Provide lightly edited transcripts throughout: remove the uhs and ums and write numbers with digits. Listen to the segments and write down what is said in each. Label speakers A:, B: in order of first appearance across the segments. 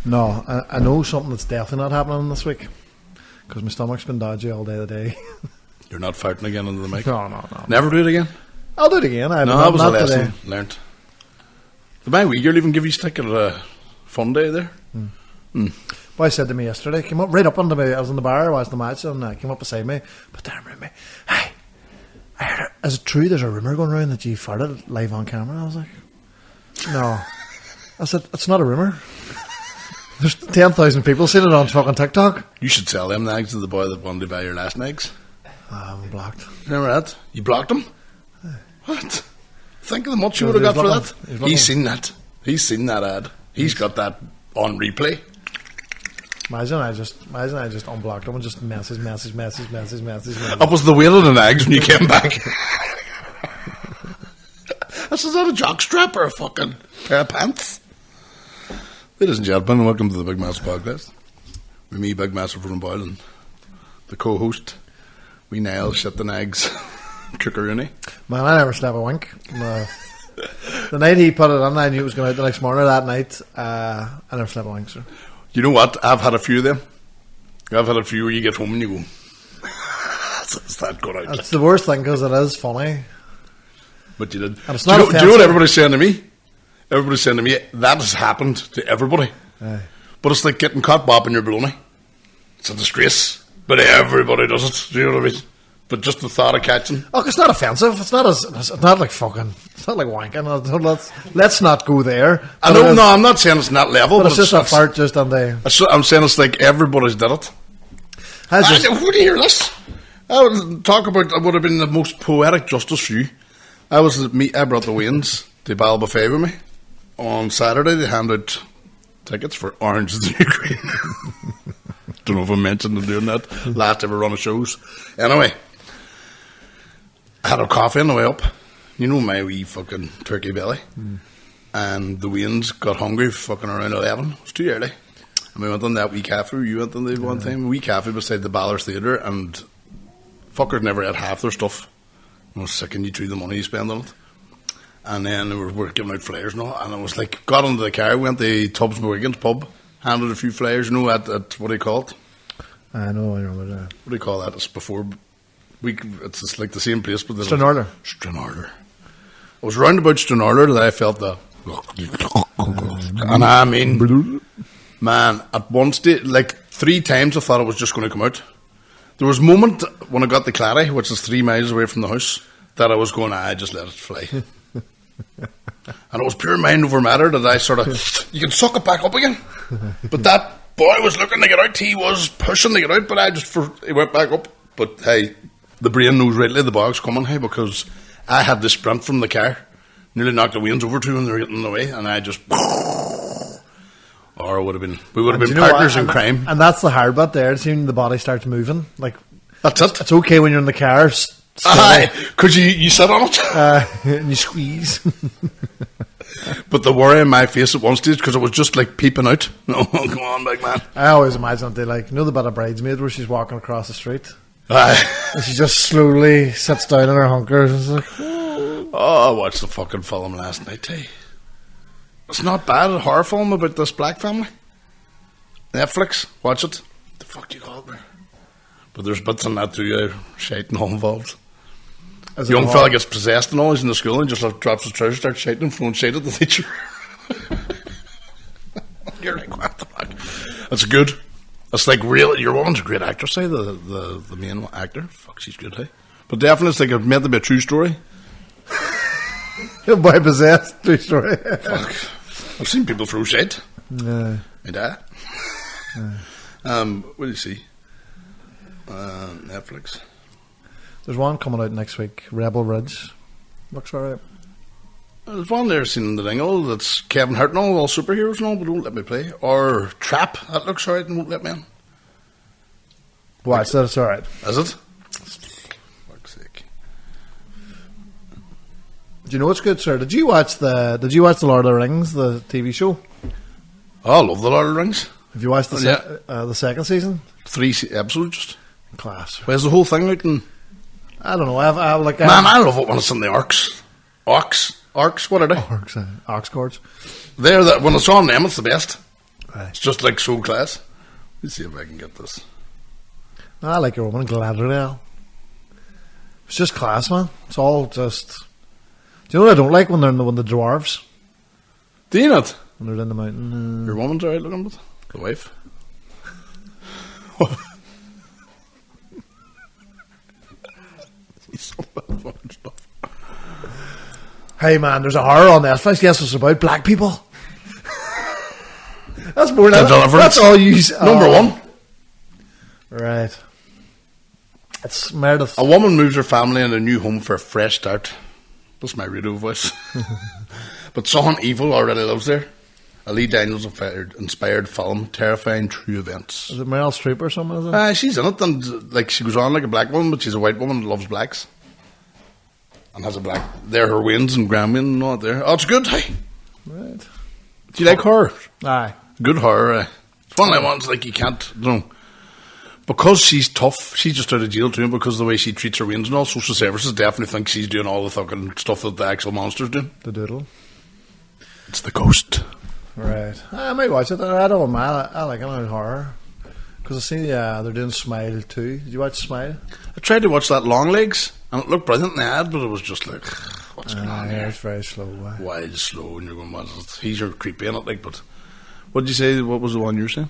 A: No, I know something that's definitely not happening this week because my stomach's been dodgy all day today.
B: You're not farting again into the mic?
A: No.
B: Never do it again?
A: I'll do it again.
B: That was a lesson
A: today.
B: learnt. Did my wee girl even give you a stick at a fun day there?
A: Boy said to me yesterday, came up right up under me. I was in the bar watching the match and came up beside me, put their arm around me. Hey, I heard it. Is it true there's a rumour going around that you farted live on camera? I was like, no. I said, it's not a rumour. There's 10,000 people seen it on fucking TikTok.
B: You should sell them eggs to the boy that wanted to buy your last eggs.
A: I'm blocked.
B: Remember that? You blocked him? What? Think of the much you would have got for that. He's seen that. He's seen that ad. He's got that on replay.
A: Imagine I just unblocked him and just message.
B: Up was the wheel of the eggs when you came back. This is not a jock strap or a fucking pair of pants. Ladies and gentlemen, welcome to the Big Massive Podcast. With me, Big Massive from Boyle, and the co-host, we Niall shit and eggs, Cookeroony.
A: Man, I never slept a wink. No. The night he put it on, I knew it was going out the next morning. That night, I never slept a wink, sir.
B: You know what? I've had a few of them. I've had a few where you get home and you go, is that going out?
A: It's the worst thing because it is funny.
B: But you did.
A: And it's not
B: do you know what everybody's saying to me? Everybody's saying to me, that has happened to everybody.
A: Aye.
B: But it's like getting caught bopping your baloney. It's a disgrace. But everybody does it. Do you know what I mean? But just the thought of catching.
A: Oh, it's not offensive. It's not like fucking. It's not like wanking. Let's not go there.
B: I know. No, I'm not saying it's not level.
A: But it's just a fart just on the.
B: I'm saying it's like everybody's did it. Would you hear this? I would talk about. It would have been the most poetic justice for you. I brought the Waynes to Balbafay with me on Saturday. They handed out tickets for Orange is the New Green. Don't know if I mentioned them doing that. Last ever run of shows. Anyway, I had a coffee on the way up. You know my wee fucking turkey belly. And the Waynes got hungry fucking around 11. It was too early. And we went on that wee cafe. You went on the one time. A wee cafe beside the Ballers Theatre, and fuckers never had half their stuff. I was sick and you threw the money you spend on it. And then we were giving out flyers and all. And I was like, got into the car, went to Tubbs Wiggins pub, handed a few flyers, you know, at what do you call it?
A: I know, I remember that.
B: What do you call that? It's before it's just like the same place, but
A: Stranraer.
B: I was round about Stranraer that I felt the and I mean, man, at one stage, like 3 times I thought it was just going to come out. There was a moment when I got to Clary, which is 3 miles away from the house, that I was going, I just let it fly. And it was pure mind over matter that I sort of, you can suck it back up again. But that boy was looking to get out, he was pushing to get out, but he went back up. But hey, the brain knows rightly the bog's coming, hey, because I had the sprint from the car, nearly knocked the Waynes over too when they were getting in the way, and I just, or we would have been partners in crime.
A: And that's the hard bit there, seeing the body starts moving. Like,
B: that's it.
A: It's okay when you're in the car.
B: Aye, because you sit on it.
A: And you squeeze.
B: But the worry in my face at one stage, because it was just like peeping out. Oh, come on, big man.
A: I always imagine they like, you know the bit of Bridesmaid where she's walking across the street?
B: Aye.
A: And she just slowly sits down in her hunkers. It's like,
B: oh, I watched the fucking film last night, hey. It's not bad, a horror film about this black family. Netflix, watch it. The fuck you call it there? But there's bits in that too, shite and all involved. Young fella gets possessed and all, he's in the school and just drops his trousers, starts shouting and throwing shade at the teacher. You're like, what the fuck? That's good. That's like real. Your woman's a great actress, say, the main actor. Fuck, she's good, hey. But definitely it's like it's meant to be a true story.
A: By possessed, true story.
B: Fuck. I've seen people throw shade. My dad. What do you see? Netflix.
A: There's one coming out next week, Rebel Ridge. Looks alright.
B: There's one there seen in the dingle that's Kevin Hart and all superheroes and all, but won't let me play. Or Trap, that looks alright and won't let me in.
A: Watch that, it's alright.
B: Is it? Fuck's sake.
A: Do you know what's good, sir? Did you watch the Lord of the Rings, the TV show?
B: Oh, I love the Lord of the Rings.
A: Have you watched the second season?
B: 3 episodes just.
A: Class.
B: Where's the whole thing out in?
A: I don't know. I
B: love it when it's in the Arcs. Arcs? What are they?
A: Ox cords.
B: When it's on them, it's the best.
A: Aye.
B: It's just like so class. Let's see if I can get this.
A: I like your woman, Galadriel. It's just class, man. It's all just... Do you know what I don't like when they're in the dwarves?
B: Do you not?
A: When they're in the mountain.
B: Your woman's alright looking, but the wife. He's so bad fucking stuff.
A: Hey, man, there's a horror on Netflix. Guess it's about black people. That's more than... That's all you...
B: Number one.
A: Right. It's Meredith.
B: A woman moves her family in a new home for a fresh start. That's my radio voice. But someone evil already lives there. A Lee Daniels inspired film, terrifying true events.
A: Is it Meryl Streep or something? Is it?
B: She's in it, and like she goes on like a black woman, but she's a white woman that loves blacks. And has a black... They're her wins and grand win and all that there. Oh, it's good, hey.
A: Right.
B: Do you like horror?
A: Aye.
B: Good horror, It's one of the ones like you can't... Because she's tough, she's just out of jail too, and because of the way she treats her wins and all, social services definitely think she's doing all the fucking stuff that the actual monster's doing.
A: The doodle.
B: It's the ghost.
A: Right. I might watch it. I don't mind. I like horror. Because I see they're doing Smile too. Did you watch Smile?
B: I tried to watch that Long Legs, and it looked brilliant in the ad, but it was just like, what's going on here?
A: It's very slow.
B: Why is it slow? And you're going, what is it? He's your creepy in it, like, but... What did you say? What was the one you were saying?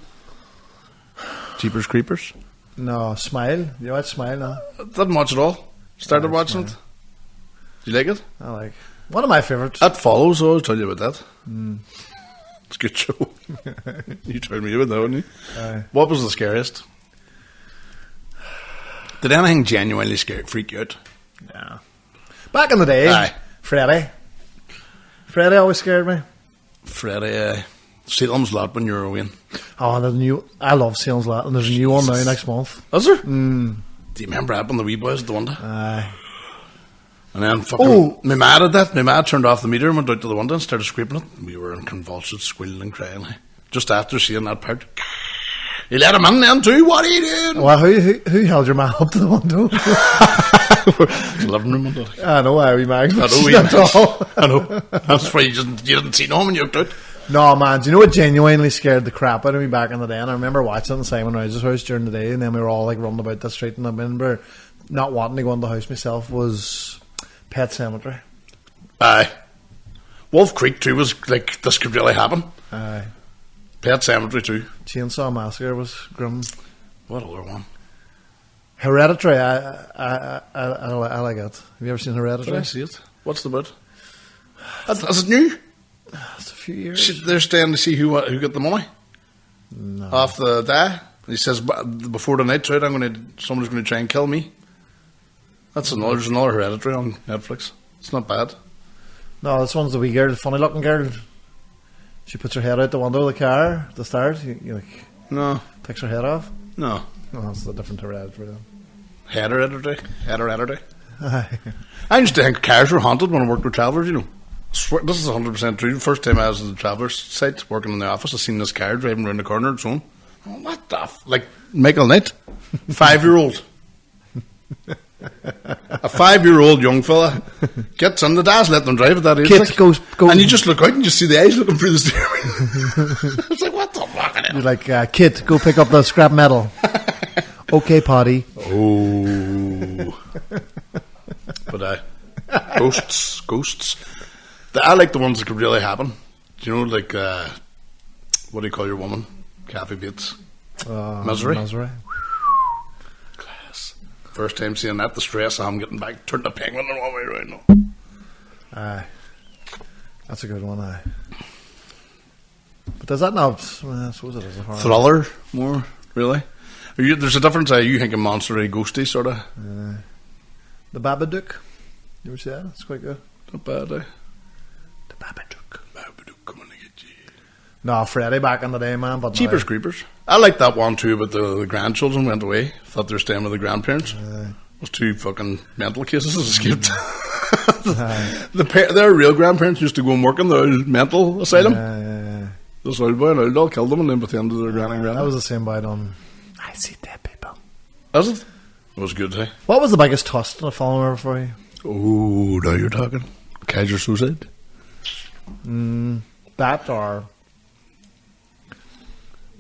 B: Jeepers Creepers?
A: No, Smile. You watch Smile now?
B: I didn't watch it all. Started watching it. Do you like it?
A: I like. One of my favourites.
B: That follows, so I'll tell you about that. It's a good show. You told me about that, didn't you?
A: Aye.
B: What was the scariest? Did anything genuinely freak you out?
A: Yeah. Back in the day,
B: Aye.
A: Freddy. Freddy always scared me.
B: Freddy, Salem's Lot when you were away.
A: Oh, there's a new... I love Salem's Lot, and there's a new one now next month.
B: Was there? Do you remember happening the wee boys at the window?
A: Aye.
B: And then fucking... My ma did that. My ma turned off the meter and went out to the window and started scraping it. We were in convulsions, squealing and crying. Just after seeing that part. You let him in then too? What are you doing?
A: Well, who held your man up to the window?
B: The living room window.
A: I know, we Max.
B: I know. That's why you didn't see no one when you looked out.
A: No, man, do you know what genuinely scared the crap out of me back in the day? And I remember watching it in Simon Rouse's house during the day, and then we were all like running about the street, and I remember not wanting to go in the house myself was Pet Sematary.
B: Aye. Wolf Creek 2 was like, this could really happen.
A: Aye.
B: Pet Sematary 2.
A: Chainsaw Massacre was grim.
B: What other one?
A: Hereditary, I like it. Have you ever seen Hereditary?
B: Did I see it? What's the bit? Is it new?
A: It's a few years.
B: They're staying to see who got the money
A: No.
B: off the day. He says before the night's out, somebody's going to try and kill me. There's another Hereditary on Netflix. It's not bad.
A: No, this one's the wee girl, the funny looking girl. She puts her head out the window of the car at the start. You like
B: No,
A: takes her head off.
B: no.
A: No, that's a different Hereditary then.
B: Hereditary.
A: Aye.
B: I used to think cars were haunted when I worked with Travellers, you know. Swear, this is 100% true. The first time I was at the Travellers site working in the office, I seen this car driving around the corner and so on. Oh, what the like Michael Knight? 5-year-old. A 5-year-old young fella gets in the dash, let them drive at that age.
A: Kid goes,
B: and you just look out and you see the eyes looking through the steering. It's like, what the fuck?
A: You're like, kid, go pick up the scrap metal. Okay, potty.
B: Oh. But ghosts. I like the ones that could really happen. Do you know, like, what do you call your woman? Kathy Bates. Misery. Class. First time seeing that, the stress I'm getting back, turned the penguin the wrong way right now.
A: Aye. That's a good one, aye. But does that not... I suppose it is a horror.
B: Thriller, more, really? There's a difference, you think of monstery, ghosty, sort of.
A: The Babadook. You ever see that? It's quite good.
B: Not bad,
A: The Babadook.
B: Coming to get you.
A: No, Freddy back in the day, man. But
B: Jeepers Creepers. I like that one too, but the grandchildren went away. Thought they were staying with the grandparents. Those 2 fucking mental cases escaped. Their real grandparents used to go and work in the mental asylum. This old boy and old doll killed them and then pretended they were granny.
A: That was the same by on I See Dead People.
B: Was it? It was good, hey?
A: What was the biggest twist in a film ever for you?
B: Oh, now you're talking. Kaiser Suicide?
A: That or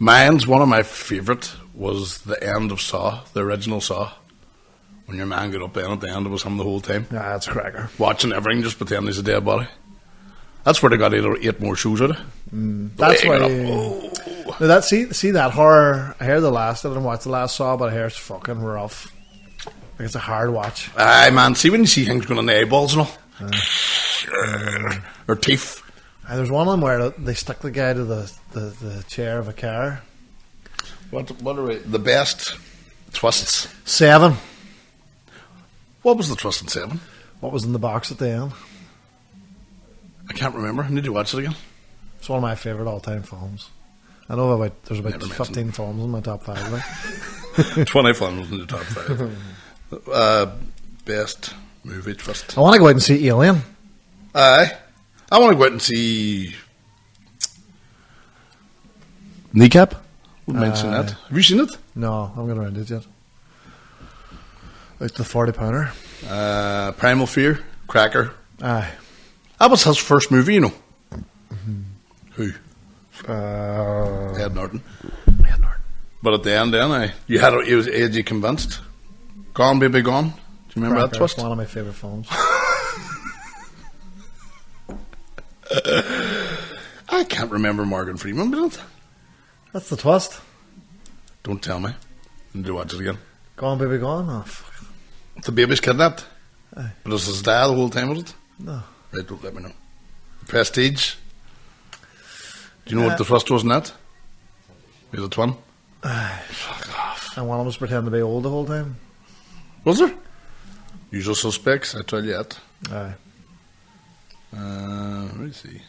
B: Mine's one of my favourite was the end of Saw, the original Saw. When your man got up in at the end, it was him the whole time.
A: Yeah, that's a cracker.
B: Watching everything, just pretending he's a dead body. That's where they got eight more shows out of.
A: That's why. No, that see that horror. I hear the last. I didn't watch the last Saw, but I hear it's fucking rough. Like it's a hard watch.
B: Aye, man. See when you see things going in the eyeballs and all, or teeth.
A: There's one of them where they stick the guy to the chair of a car.
B: What are we? The best twists.
A: 7.
B: What was the twist in 7?
A: What was in the box at the end?
B: I can't remember. I need to watch it again.
A: It's one of my favourite all-time films. I know there's about
B: Never
A: 15 films in my top 5. Like.
B: 20 films in the top 5. Best movie twist.
A: I want to go out and see Alien.
B: Aye. I want to go out and see Kneecap. Wouldn't mind seeing that. Have you seen it?
A: No, I haven't got around to it yet. Out the 40-pounder.
B: Primal Fear. Cracker.
A: Aye.
B: That was his first movie, you know. Who? Ed Norton.
A: Ed Norton.
B: But at the end, then, he was edgy convinced. Gone Baby Gone. Do you remember
A: Cracker,
B: that twist?
A: One of my favourite films.
B: I can't remember Morgan Freeman, but it?
A: That's the twist.
B: Don't tell me. I need to watch it again.
A: Gone Baby Gone? Oh, fuck.
B: The baby's kidnapped.
A: Aye.
B: But it's his dad the whole time, was it?
A: No.
B: Right, don't let me know. Prestige. Do you know what the twist was in that? He was a twin. Fuck off.
A: And one of us pretending to be old the whole time.
B: Was there? Usual suspects, I tell you that.
A: Aye.
B: Let me see.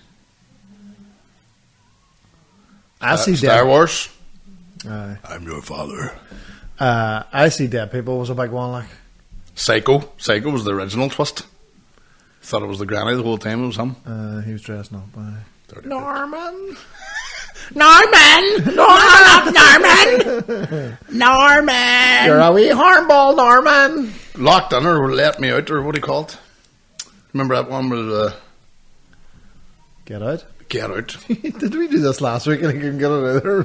A: I see
B: Star
A: Dead.
B: Wars.
A: Aye.
B: I'm your father.
A: I See Dead People was a big one, like.
B: Psycho. Psycho was the original twist. Thought it was the granny the whole time. It was him.
A: He was dressing up.
B: Dirty
A: Norman.
C: Norman! Norman!
A: You're a wee hornball, Norman.
B: bitch. Locked in or let me out or what do you call it? Remember that one with
A: Get out.
B: Get Out?
A: Did we do this last week and I couldn't get it either?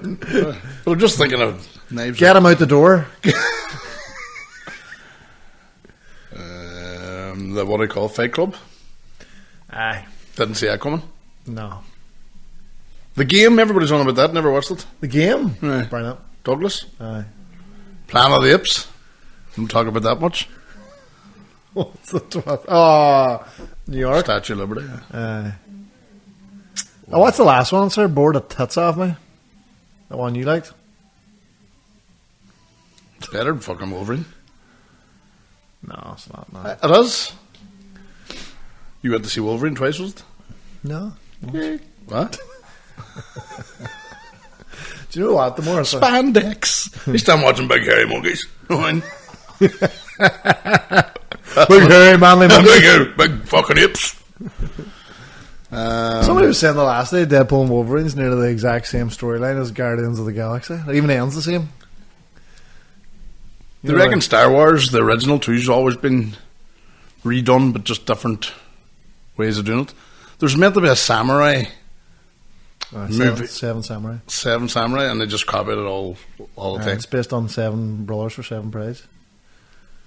B: But I'm just thinking of knives.
A: Get him out the door.
B: The what do you call it? Fight Club?
A: Aye.
B: Didn't see that coming.
A: No.
B: The Game, everybody's on about that, never watched it.
A: The Game?
B: Aye.
A: Brilliant.
B: Douglas?
A: Aye.
B: Planet of the Apes? Don't talk about that much.
A: What's the twist? Oh, New York.
B: Statue of Liberty.
A: Aye. Oh, what's the last one, sir? Bored the tits off me? The one you liked?
B: It's better than fucking Wolverine.
A: No, it's not. No.
B: It is. You went to see Wolverine twice, was it?
A: No.
B: What?
A: Do you know what? The more
B: Spandex. You start watching Big Hairy Monkeys. Big
A: big hairy manly man.
B: big fucking apes.
A: Somebody was saying the last day Deadpool and Wolverine's nearly the exact same storyline as Guardians of the Galaxy. It even ends the same.
B: They reckon Star Wars, the original two's always been redone, but just different ways of doing it. There's meant to be a samurai movie,
A: Seven Samurai.
B: Seven Samurai, and they just copied it all the time.
A: It's based on 7 Brothers for 7 Brides.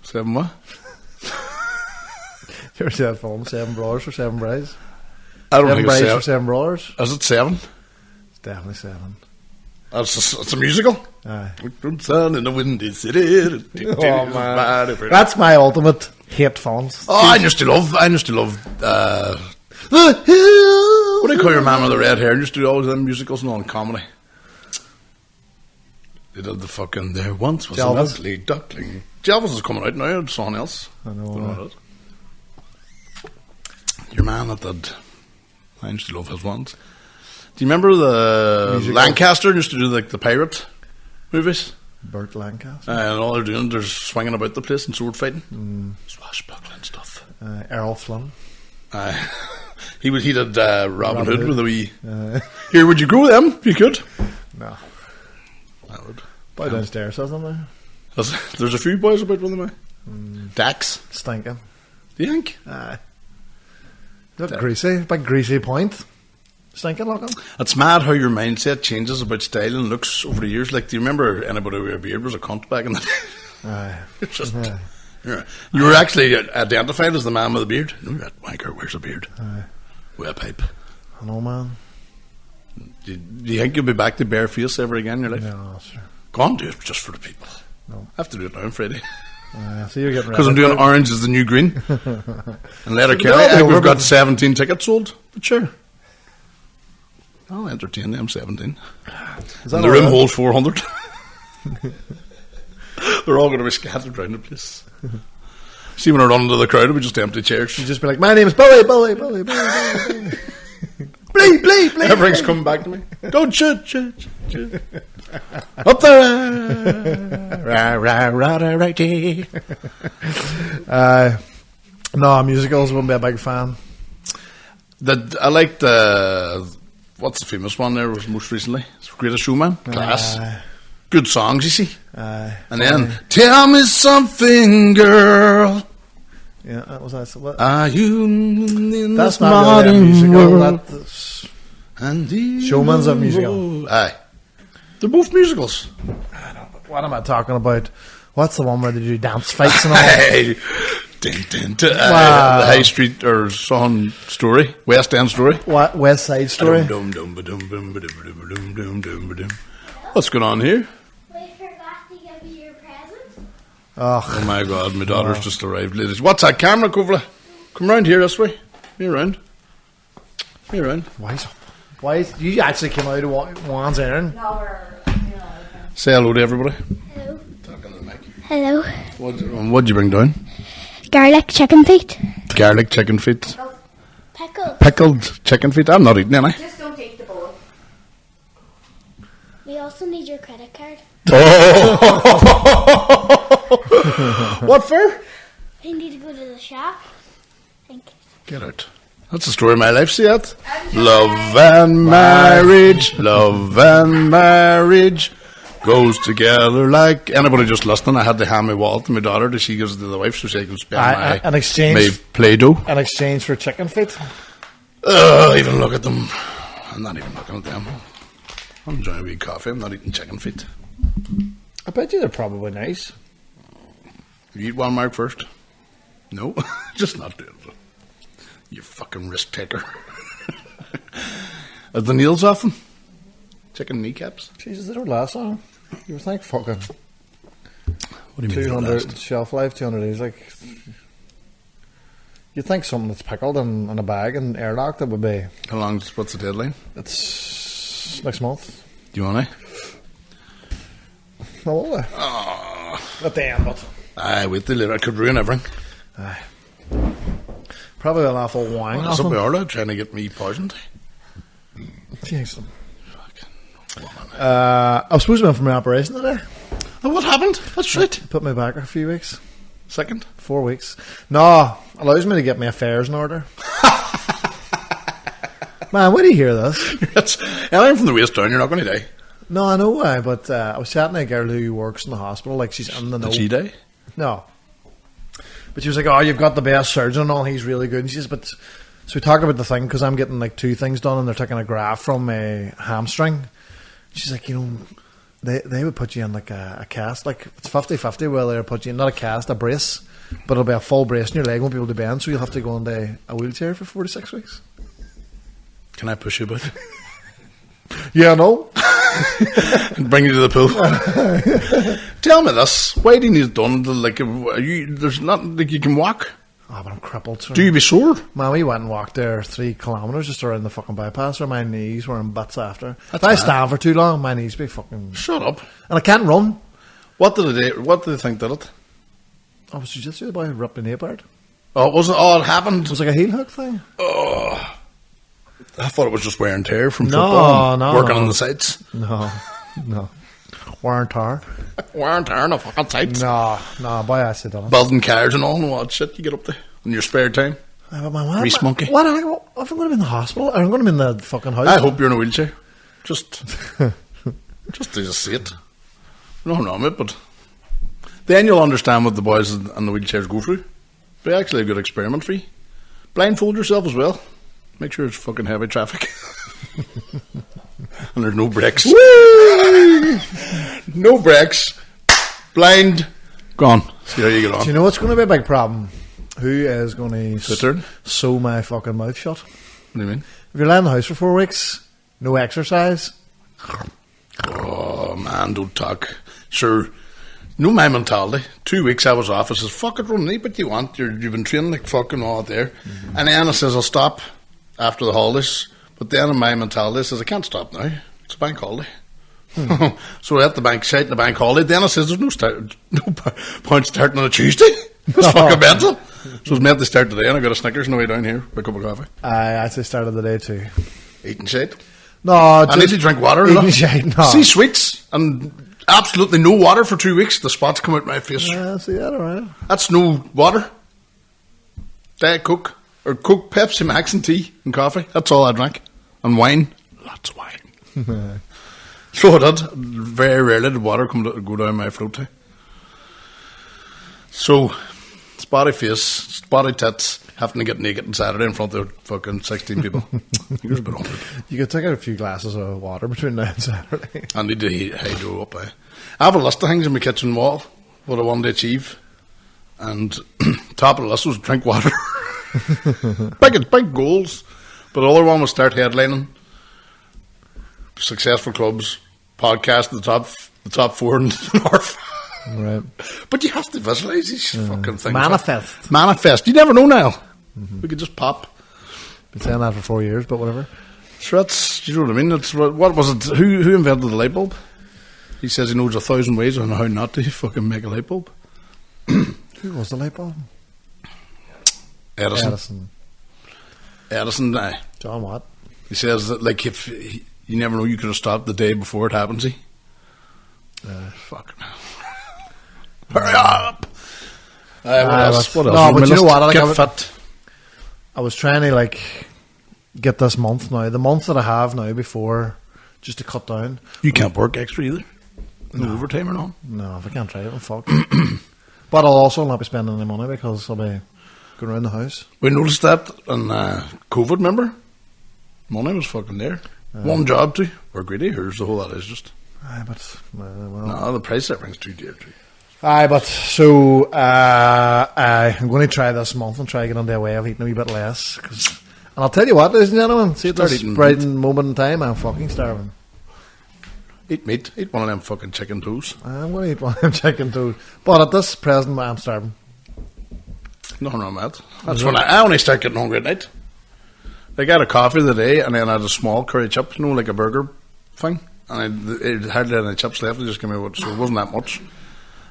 B: Seven what?
A: You ever see that film, 7 Brothers for 7 Brides?
B: I don't
A: 7
B: think it's
A: Brides for
B: 7.
A: 7 Brothers?
B: Is it 7?
A: It's definitely 7.
B: It's a musical.
A: Aye.
B: Sun in the windy city.
A: Oh, man. That's my ultimate hate films.
B: Oh, I used to love.
A: The hill.
B: What do you call your man with the red hair? Used to do all them musicals and all in comedy. They did the fucking There Once Was an
A: Jelvis.
B: Ugly Duckling. Jelvis is coming out now. It's someone else.
A: I know.
B: Don't know what it is. Your man that did. I used to love his ones. Do you remember the
A: Musical.
B: Lancaster used to do like the pirate movies?
A: Burt Lancaster.
B: And all they're doing, they're swinging about the place and sword fighting. Swashbuckling stuff.
A: Errol Flynn.
B: He did Robin Hood with a wee.
A: Uh,
B: Here, would you grow them if you could?
A: no.
B: I would.
A: Boy downstairs has them there.
B: There's a few boys about with them. Dax.
A: Stinking.
B: Do you think?
A: Aye. Look greasy. Big greasy point. Stinking looking.
B: It's mad how your mindset changes about style and looks over the years. Like, do you remember anybody with a beard was a cunt back in the day?
A: Aye.
B: It's just, you were actually identified as the man with a beard. No, that wanker wears a beard. With a pipe.
A: I know, man.
B: Do you think you'll be back to bare face ever again in your life?
A: No, sir.
B: Go on, do it just for the people.
A: No.
B: I have to do it now on Friday.
A: So you're getting
B: Because I'm doing Orange is the New Green. And Letterkenny,
A: that'll be
B: we've got
A: over.
B: 17 tickets sold. But sure. I'll entertain them 17.
A: Is that
B: And the room
A: all right?
B: holds 400. They're all going to be scattered around the place. See, when I run into the crowd, it'll be just empty chairs.
A: You just be like, my name is Billy, Billy, Billy, Billy, Billy, Billy. Blee, blee, blee.
B: Everything's coming back to me. Don't shoot. Up there. Righty.
A: No, musicals wouldn't be a big fan.
B: I liked what's the famous one there was most recently? It's Greatest Showman. Class. Good songs, you see. And then, tell me something, girl.
A: Yeah, that was that. What?
B: Are you in
A: That's
B: this
A: not really a
B: modern
A: musical.
B: world?
A: That's,
B: And these
A: Showman's a musical.
B: Aye. They're both musicals.
A: what am I talking about? What's the one where they do dance fights and all?
B: Hey. The High Street or Son Story, West End Story.
A: What, West Side Story?
B: What's going on here?
D: We forgot to give you your present.
B: Oh my God, my daughter's just arrived, ladies. What's that camera, Kovla? Come round here this way. Here round.
A: Why is you actually came out of Juan's errand?
B: Say hello to everybody.
D: Hello.
B: Talking to the mic.
D: Hello.
B: What'd you bring down?
D: Garlic chicken feet.
B: Garlic chicken feet.
D: Pickle.
B: Pickled chicken feet. I'm not eating any.
E: Just don't take the bowl.
D: We also need your credit card.
B: What for?
D: We need to go to the shop. Thank you.
B: Get out. That's the story of my life, see that? Love and marriage goes together like... Anybody just listening, I had to hand my wallet to my daughter that she gives to the wife so she can spend
A: An exchange.
B: my Play-Doh.
A: In exchange for chicken feet.
B: Even look at them. I'm not even looking at them. I'm enjoying a wee coffee. I'm not eating chicken feet.
A: I bet you they're probably nice.
B: You eat one, Mark, first? No? Just not doing it. You fucking risk taker. Are the nails off them? Chicken kneecaps?
A: Jesus, they don't last long. You would think fucking
B: What do you mean?
A: 200 shelf life, 200 days. Like, you'd think something that's pickled in a bag and airlocked, that would be.
B: How long? What's the deadline?
A: It's next month.
B: Do you want to?
A: No, will they? At the end, but.
B: Aye, wait till later. I could ruin everything.
A: Aye. Probably an awful wine.
B: That's what we are, trying to get me poisoned.
A: Jeez. I was supposed to be in for my operation today.
B: Oh, what happened? That's right.
A: Put me back a few weeks.
B: Second.
A: 4 weeks. No, allows me to get my affairs in order. Man, where do you hear this?
B: Anything from the waist down, you're not going to die.
A: No, I know why, but I was chatting to a girl who works in the hospital, like she's in the know.
B: Did she die?
A: No. But she was like, oh, you've got the best surgeon and all, he's really good. And she says, but... So we talked about the thing, because I'm getting like 2 things done and they're taking a graft from a hamstring. She's like, you know, they would put you in like a cast, like it's 50-50 where they'll put you in, not a cast, a brace, but it'll be a full brace and your leg won't be able to bend, so you'll have to go into a wheelchair for 4 to 6 weeks.
B: Can I push you about?
A: Yeah, no.
B: And bring you to the pool. Tell me this. Why do you need it done? Like, there's not like you can walk.
A: Oh, but I'm crippled. Sir.
B: Do you be sore?
A: Man, we went and walked there 3 kilometres just around the fucking bypass, where my knees were in bits after.
B: That's
A: if I
B: bad.
A: stand for too long, my knees be fucking...
B: Shut up.
A: And I can't run.
B: What did they think did it?
A: Oh, was jiu-jitsu the boy who ripped the knee apart?
B: Oh, it wasn't. Oh, it happened.
A: It was like a heel hook thing.
B: Oh, I thought it was just wear and tear from
A: No,
B: football. And
A: no,
B: working
A: no.
B: on the sites.
A: No. Wear and tear.
B: Wear and tear on the fucking sites.
A: No, boy, I said that.
B: Building cars and all and what shit you get up there in your spare time.
A: But man, what,
B: Grease monkey.
A: What, if I'm going to be in the hospital? Or I'm going to be in the fucking house?
B: I hope you're in a wheelchair. Just to just see it. No, mate, but then you'll understand what the boys in the wheelchairs go through. Be actually a good experiment for you. Blindfold yourself as well. Make sure it's fucking heavy traffic. And there's no brakes. No brakes. Blind. Gone. See how you get on.
A: Do you know what's going to be a big problem? Who is going to
B: Twitter?
A: sew my fucking mouth shut?
B: What do you mean?
A: If you're lying in the house for 4 weeks, no exercise.
B: Oh, man, don't talk. Sure. No, my mentality. 2 weeks I was off. I says, fuck it, run but you want. You've been training like fucking all there. Mm-hmm. And then I says, I'll stop after the holidays. But then in my mentality, I says, I can't stop now. It's a bank holiday. So at the bank site, the bank holiday, then I says, there's no point starting on a Tuesday. It's fucking mental. So it's meant to start today, and I got a Snickers on the way down here, a cup of coffee.
A: I actually started the day too.
B: Eating shit.
A: No,
B: I need to drink water.
A: Eating shit, no.
B: See sweets and absolutely no water for 2 weeks. The spots come out my face.
A: See that, alright.
B: That's no water. Diet Coke. Or Coke, Pepsi Max and tea and coffee. That's all I drank. And wine. Lots of wine. So I did. Very rarely did water go down my throat. So, spotty face, spotty tits, having to get naked on Saturday in front of fucking 16 people. Here's a bit on it.
A: You could take out a few glasses of water between now and Saturday.
B: I need to hydro up. I have a list of things on my kitchen wall what I want to achieve. And top of the list was drink water. big goals. But the other one was start headlining. Successful clubs, podcast the top 4 in the north.
A: Right.
B: But you have to visualise these fucking things.
A: Manifest.
B: You never know now. Mm-hmm. We could just pop.
A: Been saying that for 4 years, but whatever.
B: So that's, you know what I mean? That's what was it? Who invented the light bulb? He says he knows 1,000 ways on how not to fucking make a light bulb.
A: Who was the light bulb?
B: Edison. Aye.
A: John Watt.
B: He says that, like, if you never know, you could have stopped the day before it happens. Fucking hell. Hurry up! What else?
A: No, but you know what?
B: Get fit.
A: I was trying to, like, get this month now. The month that I have now before, just to cut down.
B: You can't work extra either? No overtime or not?
A: No, if I can't try it, then fuck. But I'll also not be spending any money because I'll be going around the house.
B: We noticed that in COVID, remember? Money was fucking there. One job too. We're greedy. Here's the whole lot is just.
A: Aye, but
B: No, the price everything's too dear too.
A: Aye, but so I'm going to try this month and try to get on the way of eating a wee bit less. And I'll tell you what, ladies and gentlemen, see at this bright moment in time, I'm fucking starving.
B: Eat meat. Eat one of them fucking chicken toes.
A: I'm going to eat one of them chicken toes. But at this present, I'm starving.
B: Nothing wrong with that. That's when I only start getting hungry at night. I got a coffee the day and then I had a small curry chip, you know, like a burger thing. And it hardly had any chips left. They just gave me so it wasn't that much.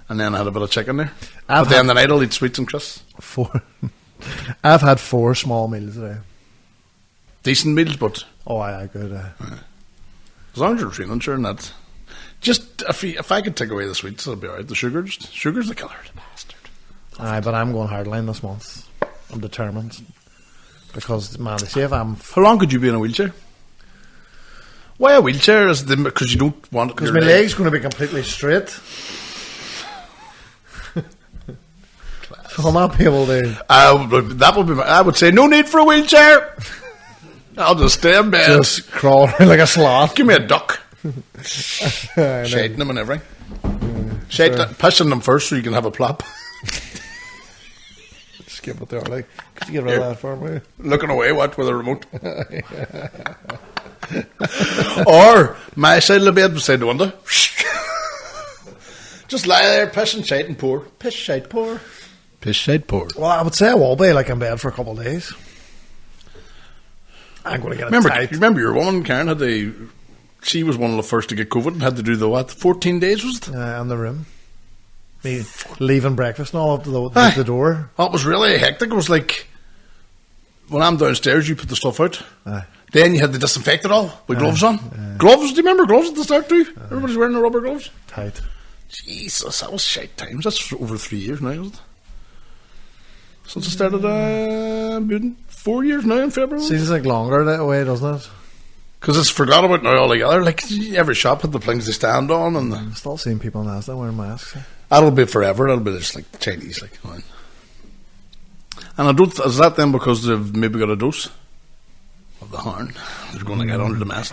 B: And then I had a bit of chicken there. But then the night I'll eat sweets and crisps.
A: I've had 4 small meals today.
B: Decent meals, but...
A: Oh, aye, good.
B: As long as you're training, sure, and that. Just, if I could take away the sweets, it'll be alright. The sugar's the killer, the bastard.
A: Aye, but I'm going hardline this month. I'm determined. Because, man, they say if I'm...
B: How long could you be in a wheelchair? Why a wheelchair? Is because you don't want...
A: Because my leg's going to be completely straight. So I'll not be able to...
B: I would say, no need for a wheelchair. I'll just stay in bed.
A: Just crawl around like a sloth.
B: Give me a duck. Shading them and everything. Pushing them first so you can have a plop.
A: Just give what they are like. Could you get rid of that for me?
B: Looking away, watch with a remote. Or my side of the bed beside the window. Just lie there, piss and shite and pour. Piss, shite, pour. Piss, shite, pour.
A: Well, I would say I will be like in bed for a couple of days. I'm going to get it tight.
B: Remember your woman, Karen, she was one of the first to get COVID and had to do the what? 14 days, was it?
A: In the room. Me leaving breakfast and all up to the door.
B: That was really hectic. It was like, when I'm downstairs, you put the stuff out.
A: Aye.
B: Then you had to disinfect it all with gloves on. Gloves, do you remember gloves at the start too? Everybody's wearing the rubber gloves.
A: Tight.
B: Jesus, that was shite times. That's over 3 years now, isn't it? Since I started building. 4 years now in February.
A: Seems like longer that way, doesn't it?
B: Because it's forgot about now altogether. Like every shop had the things they stand on, and
A: I'm still seeing people in Asda wearing masks.
B: That'll be forever. That'll be just like the Chinese, like. And I don't. Is that then because they've maybe got a dose? of the horn. They're going to get under the mast.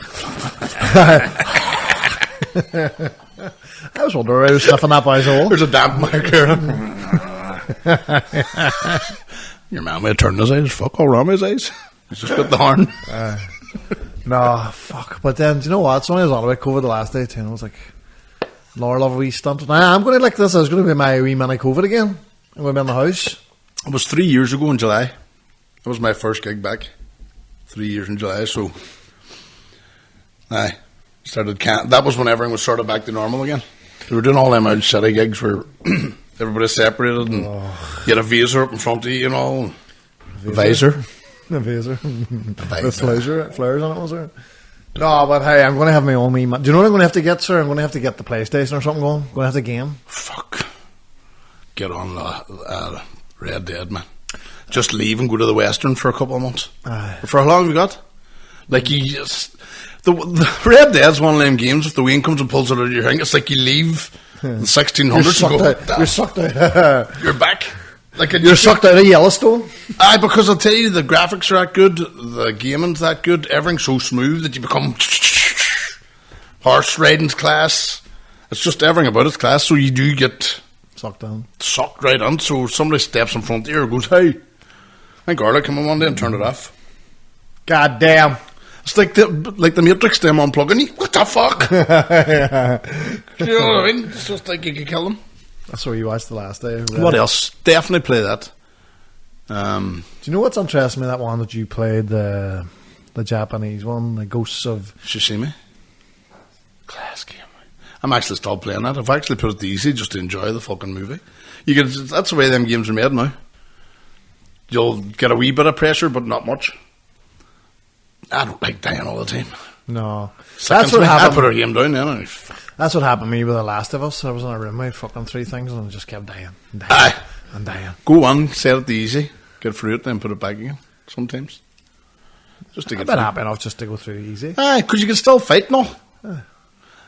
A: I was wondering who was sniffing that boy's hole.
B: There's a damp marker. Your man may have turned his eyes. Fuck all wrong with his eyes. He's just got the horn.
A: No, fuck. But then, do you know what? Somebody was on about COVID the last day too, and I was like, Lord, love a wee stunt. Now, I'm going to like this. I was going to be my wee mini COVID again. I'm going to be in the house.
B: It was 3 years ago in July. That was my first gig back. 3 years in July, so that was when everything was sort of back to normal again. We were doing all them out city gigs where everybody's separated and you had a visor up in front of you and all. Visor.
A: The visor. The flares on it, was there? No, but hey, I'm going to have my own wee... Do you know what I'm going to have to get, sir? I'm going to have to get the PlayStation or something going. I'm going to have the game.
B: Fuck. Get on Red Dead, man. Just leave and go to the Western for a couple of months. For how long have you got? Like, you just... The Red Dead's one of them games, if the wind comes and pulls it out of your thing, it's like you leave the 1600s and go...
A: You're sucked out.
B: You're back. Like
A: You're sucked out of Yellowstone.
B: Aye, because I'll tell you, the graphics are that good, the gaming's that good, everything's so smooth that you become horse riding's class. It's just everything about it's class, so you do get sucked right on. So somebody steps in front of you and goes, "Hey," I think Garlic came in one day and turned it off.
A: God damn.
B: It's like the Matrix, them unplugging you. What the fuck? You know what I mean? It's just like you could kill them.
A: That's what you watched the last day. Really.
B: What else? Definitely play that.
A: Do you know what's interesting me? That one that you played, the Japanese one, the Ghosts of
B: Tsushima. Class game. I'm actually still playing that. I've actually put it to easy just to enjoy the fucking movie. That's the way them games are made now. You'll get a wee bit of pressure, but not much. I don't like dying all the time.
A: No,
B: that's what happened. I put our game down then.
A: That's what happened to me with The Last of Us. I was in a room with fucking 3 things and I just kept dying. And dying.
B: Go on, set it to easy, get through it, then put it back again. Sometimes, just to get.
A: I've been happy enough just to go through easy.
B: Aye, because you can still fight now.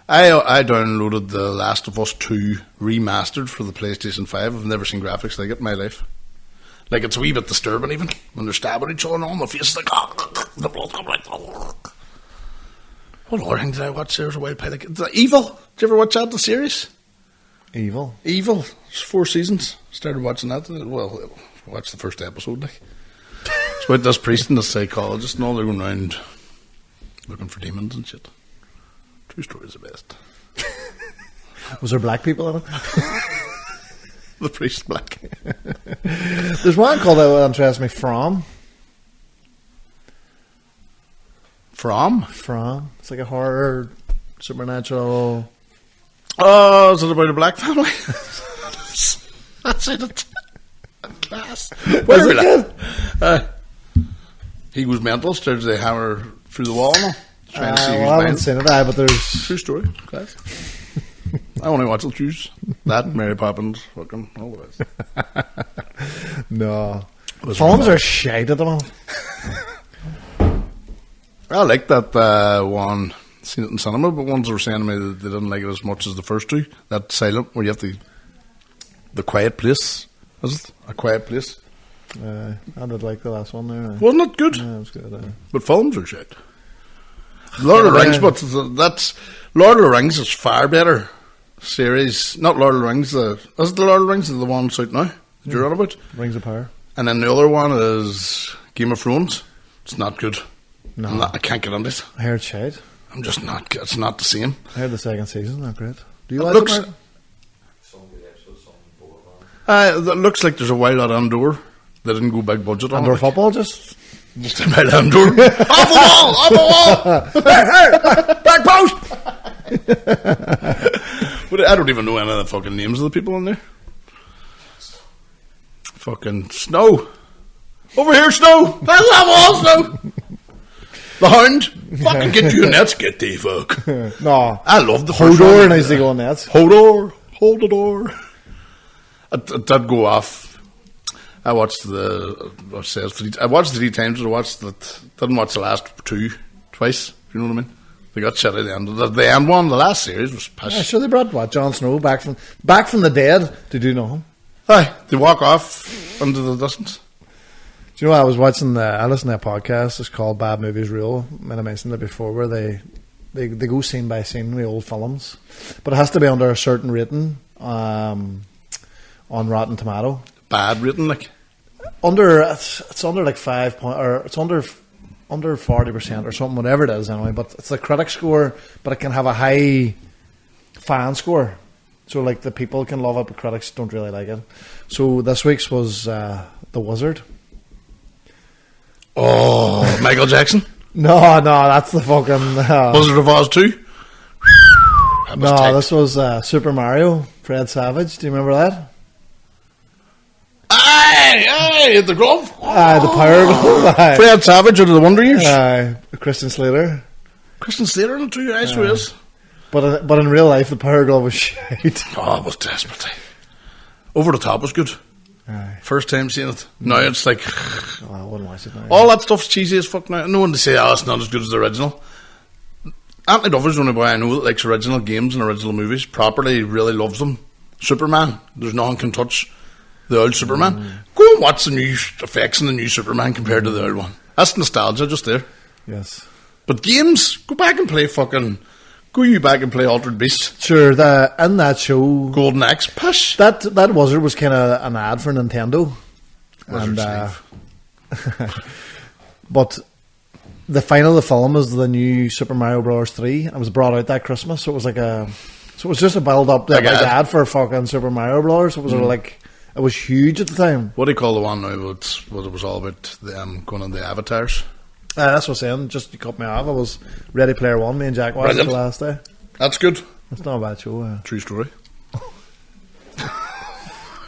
B: I downloaded The Last of Us 2 remastered for the PlayStation 5. I've never seen graphics like it in my life. Like, it's a wee bit disturbing even when they're stabbing each other and all, and the face is like, the blood comes like, What other thing did I watch? There was a wild pile of Evil. Did you ever watch that, the series?
A: Evil.
B: It's 4 seasons. Started watching that. Well, I watched the first episode. Like, it's about this priest and this psychologist and all. They're going around looking for demons and shit. True story's the best.
A: Was there black people in it?
B: The priest black.
A: There's one called that interests me. From. It's like a horror, supernatural.
B: Oh, is it about a black family? That's it. Class.
A: Was it good?
B: He goes mental, starts to hammer through the wall now. Trying to see who's
A: I haven't seen it, but there's...
B: True story. Class. I only watch the Jews. That, Mary Poppins, fucking all the rest.
A: No. Films are shite at the moment.
B: I like that one. Seen it in cinema, but ones were saying to me that they didn't like it as much as the first 2. That silent, where you have the quiet place. Is it? A quiet place.
A: I did like the last one there.
B: Wasn't it good?
A: Yeah, it was good.
B: But films are shit. Lord of the Rings, but that's Lord of the Rings is far better series. Not Lord of the Rings. Is it the Lord of the Rings? Is the one out now that you're on about?
A: Rings of Power.
B: And then the other one is Game of Thrones. It's not good.
A: No,
B: I can't get on it.
A: I heard shade.
B: I'm just not. It's not the same.
A: I heard the second season. Not great. Do you
B: it
A: like
B: looks,
A: it?
B: It looks like there's a wild lot Andor. They didn't go big budget on
A: Andor football just
B: a wild Andor. Off the wall!
A: Hey! Back post!
B: But I don't even know any of the fucking names of the people in there. Fucking Snow. Over here, Snow! I love all Snow! The Hound. Fucking get you in that skitty fuck.
A: No.
B: I love the first
A: Hodor
B: one.
A: needs to go on that.
B: Hodor. Hold the door. It did go off. I watched I watched 3 times. Didn't watch the last 2 twice. You know what I mean? They got shit at the end. The end one, the last series was piss.
A: Yeah, sure they brought Jon Snow back from the dead to do nothing.
B: Aye, they walk off into the distance.
A: Do you know, I was watching I listened to a podcast. It's called Bad Movies Rule. I mean, I mentioned it before, where they go scene by scene with old films, but it has to be under a certain rating on Rotten Tomato.
B: Bad rating, like.
A: It's under like 5 point, or it's under 40% or something, whatever it is anyway. But it's the critic score, but it can have a high fan score. So like the people can love it, but critics don't really like it. So this week's was The Wizard.
B: Oh, Michael Jackson.
A: No, that's the fucking
B: Wizard of Oz 2.
A: This was Super Mario. Fred Savage. Do you remember that?
B: Aye, the glove.
A: The Power Glove.
B: Fred Savage out of the Wonder Years.
A: Christian Slater.
B: Christian Slater in the 2, I swear is.
A: But in real life, the Power Glove was shite.
B: Oh, it was desperate. Over the Top was good.
A: Aye.
B: First time seeing it. Now it's like
A: I wouldn't watch it now.
B: all that stuff's cheesy as fuck now. No one to say, it's not as good as the original. Anthony Duffer's the only boy I know that likes original games and original movies. Properly really loves them. Superman, there's no one can touch the old Superman. Go and watch the new effects in the new Superman compared to the old one. That's nostalgia just there.
A: Yes.
B: But games, go back and play fucking... Go you back and play Altered Beast.
A: Sure, in that show...
B: Golden Axe, push.
A: That Wizard was kind of an ad for Nintendo.
B: Wizard
A: but the final of the film is the new Super Mario Bros. 3. It was brought out that Christmas, so it was like so it was just a build up like ad for fucking Super Mario Bros. It was sort of like, it was huge at the time.
B: What do you call the one now? What it was all about them going on the avatars?
A: That's what I'm saying. Just to cut me off, I was Ready Player One. Me and Jack watched it the last day.
B: That's good.
A: It's not a bad show.
B: True story.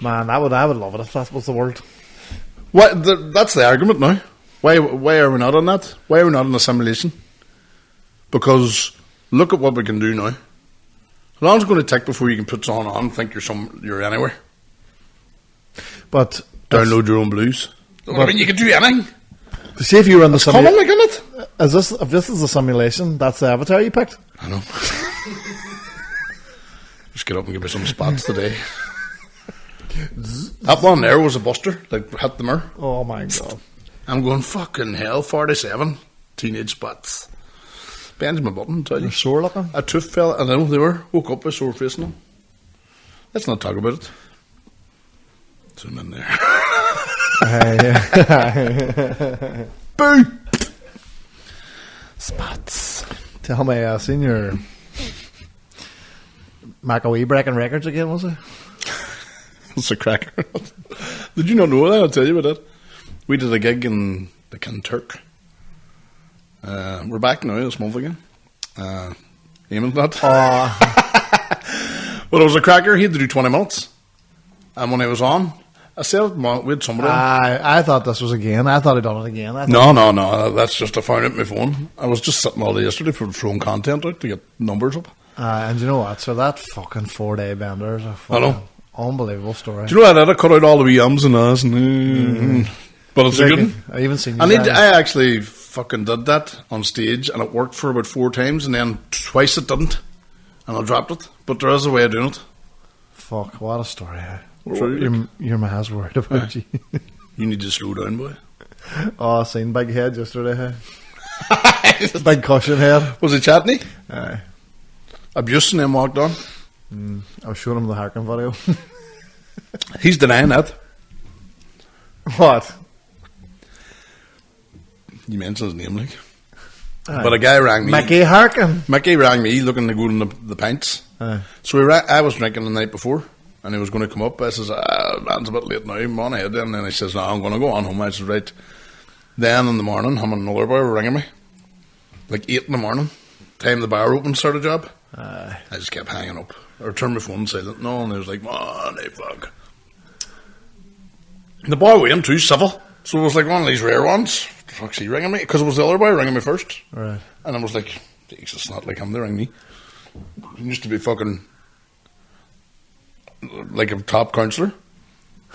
A: Man, I would love it if that was the world.
B: What? That's the argument now. Why are we not on that? Why are we not in a simulation? Because look at what we can do now. How long is it going to take before you can put someone on and think you're anywhere?
A: But
B: download your own blues. I mean, you can do anything.
A: To see if you were in the
B: simulation. Common, like, isn't it?
A: If this is a simulation, that's the avatar you picked.
B: I know. Just get up and give me some spots today. That one there was a buster, like hit the mirror.
A: Oh my god!
B: I'm going fucking hell. 47 teenage spots. Benjamin Button, tell you.
A: They're sore looking.
B: A tooth fell. I know they were. Woke up with sore facing them. Let's not talk about it. Zoom in there. Boo! Spots.
A: Tell me, I seen your McAwee breaking records again, was it?
B: It's a cracker. Did you not know that? I'll tell you about that. We did a gig in the Kinturk. We're back now this month again. Eamon's not. Well, it was a cracker. He had to do 20 minutes. And when I was on, I said we had somebody on.
A: I thought this was again. I thought I'd done it again.
B: No. That's just I found it on my phone. I was just sitting all day yesterday for throwing content out to get numbers up.
A: And you know what? So that fucking 4-day bender is a fucking unbelievable story.
B: Do you know what? I cut out all the wee ums and ahs and but it's a good one.
A: I even seen you
B: I actually fucking did that on stage and it worked for about 4 times and then twice it didn't and I dropped it. But there is a way of doing it.
A: Fuck, what a story. Your man's worried about you.
B: You need to slow down, boy.
A: I seen big head yesterday. Big cushion head.
B: Was it Chatney?
A: Aye.
B: Abuse and then walked on.
A: I was showing him the Harkin video.
B: He's denying that.
A: What?
B: You mentioned his name, like. Aye. But a guy rang me.
A: Mickey Harkin.
B: Mickey rang me looking to go in the pints.
A: Aye.
B: So I was drinking the night before and he was going to come up. I says, man's a bit late now. I'm on ahead then. And then he says, no, I'm going to go on home. I said, right. Then in the morning, him and another boy were ringing me. Like 8 in the morning. Time the bar opened, start a job. I just kept hanging up. Or turned my phone silent. No, and he was like, man, hey, fuck. The boy went too civil. So it was like one of these rare ones. What the fuck's he ringing me? Because it was the other boy ringing me first.
A: Right.
B: And I was like, Jesus, it's not like him, they ring me. He used to be fucking like a top counsellor.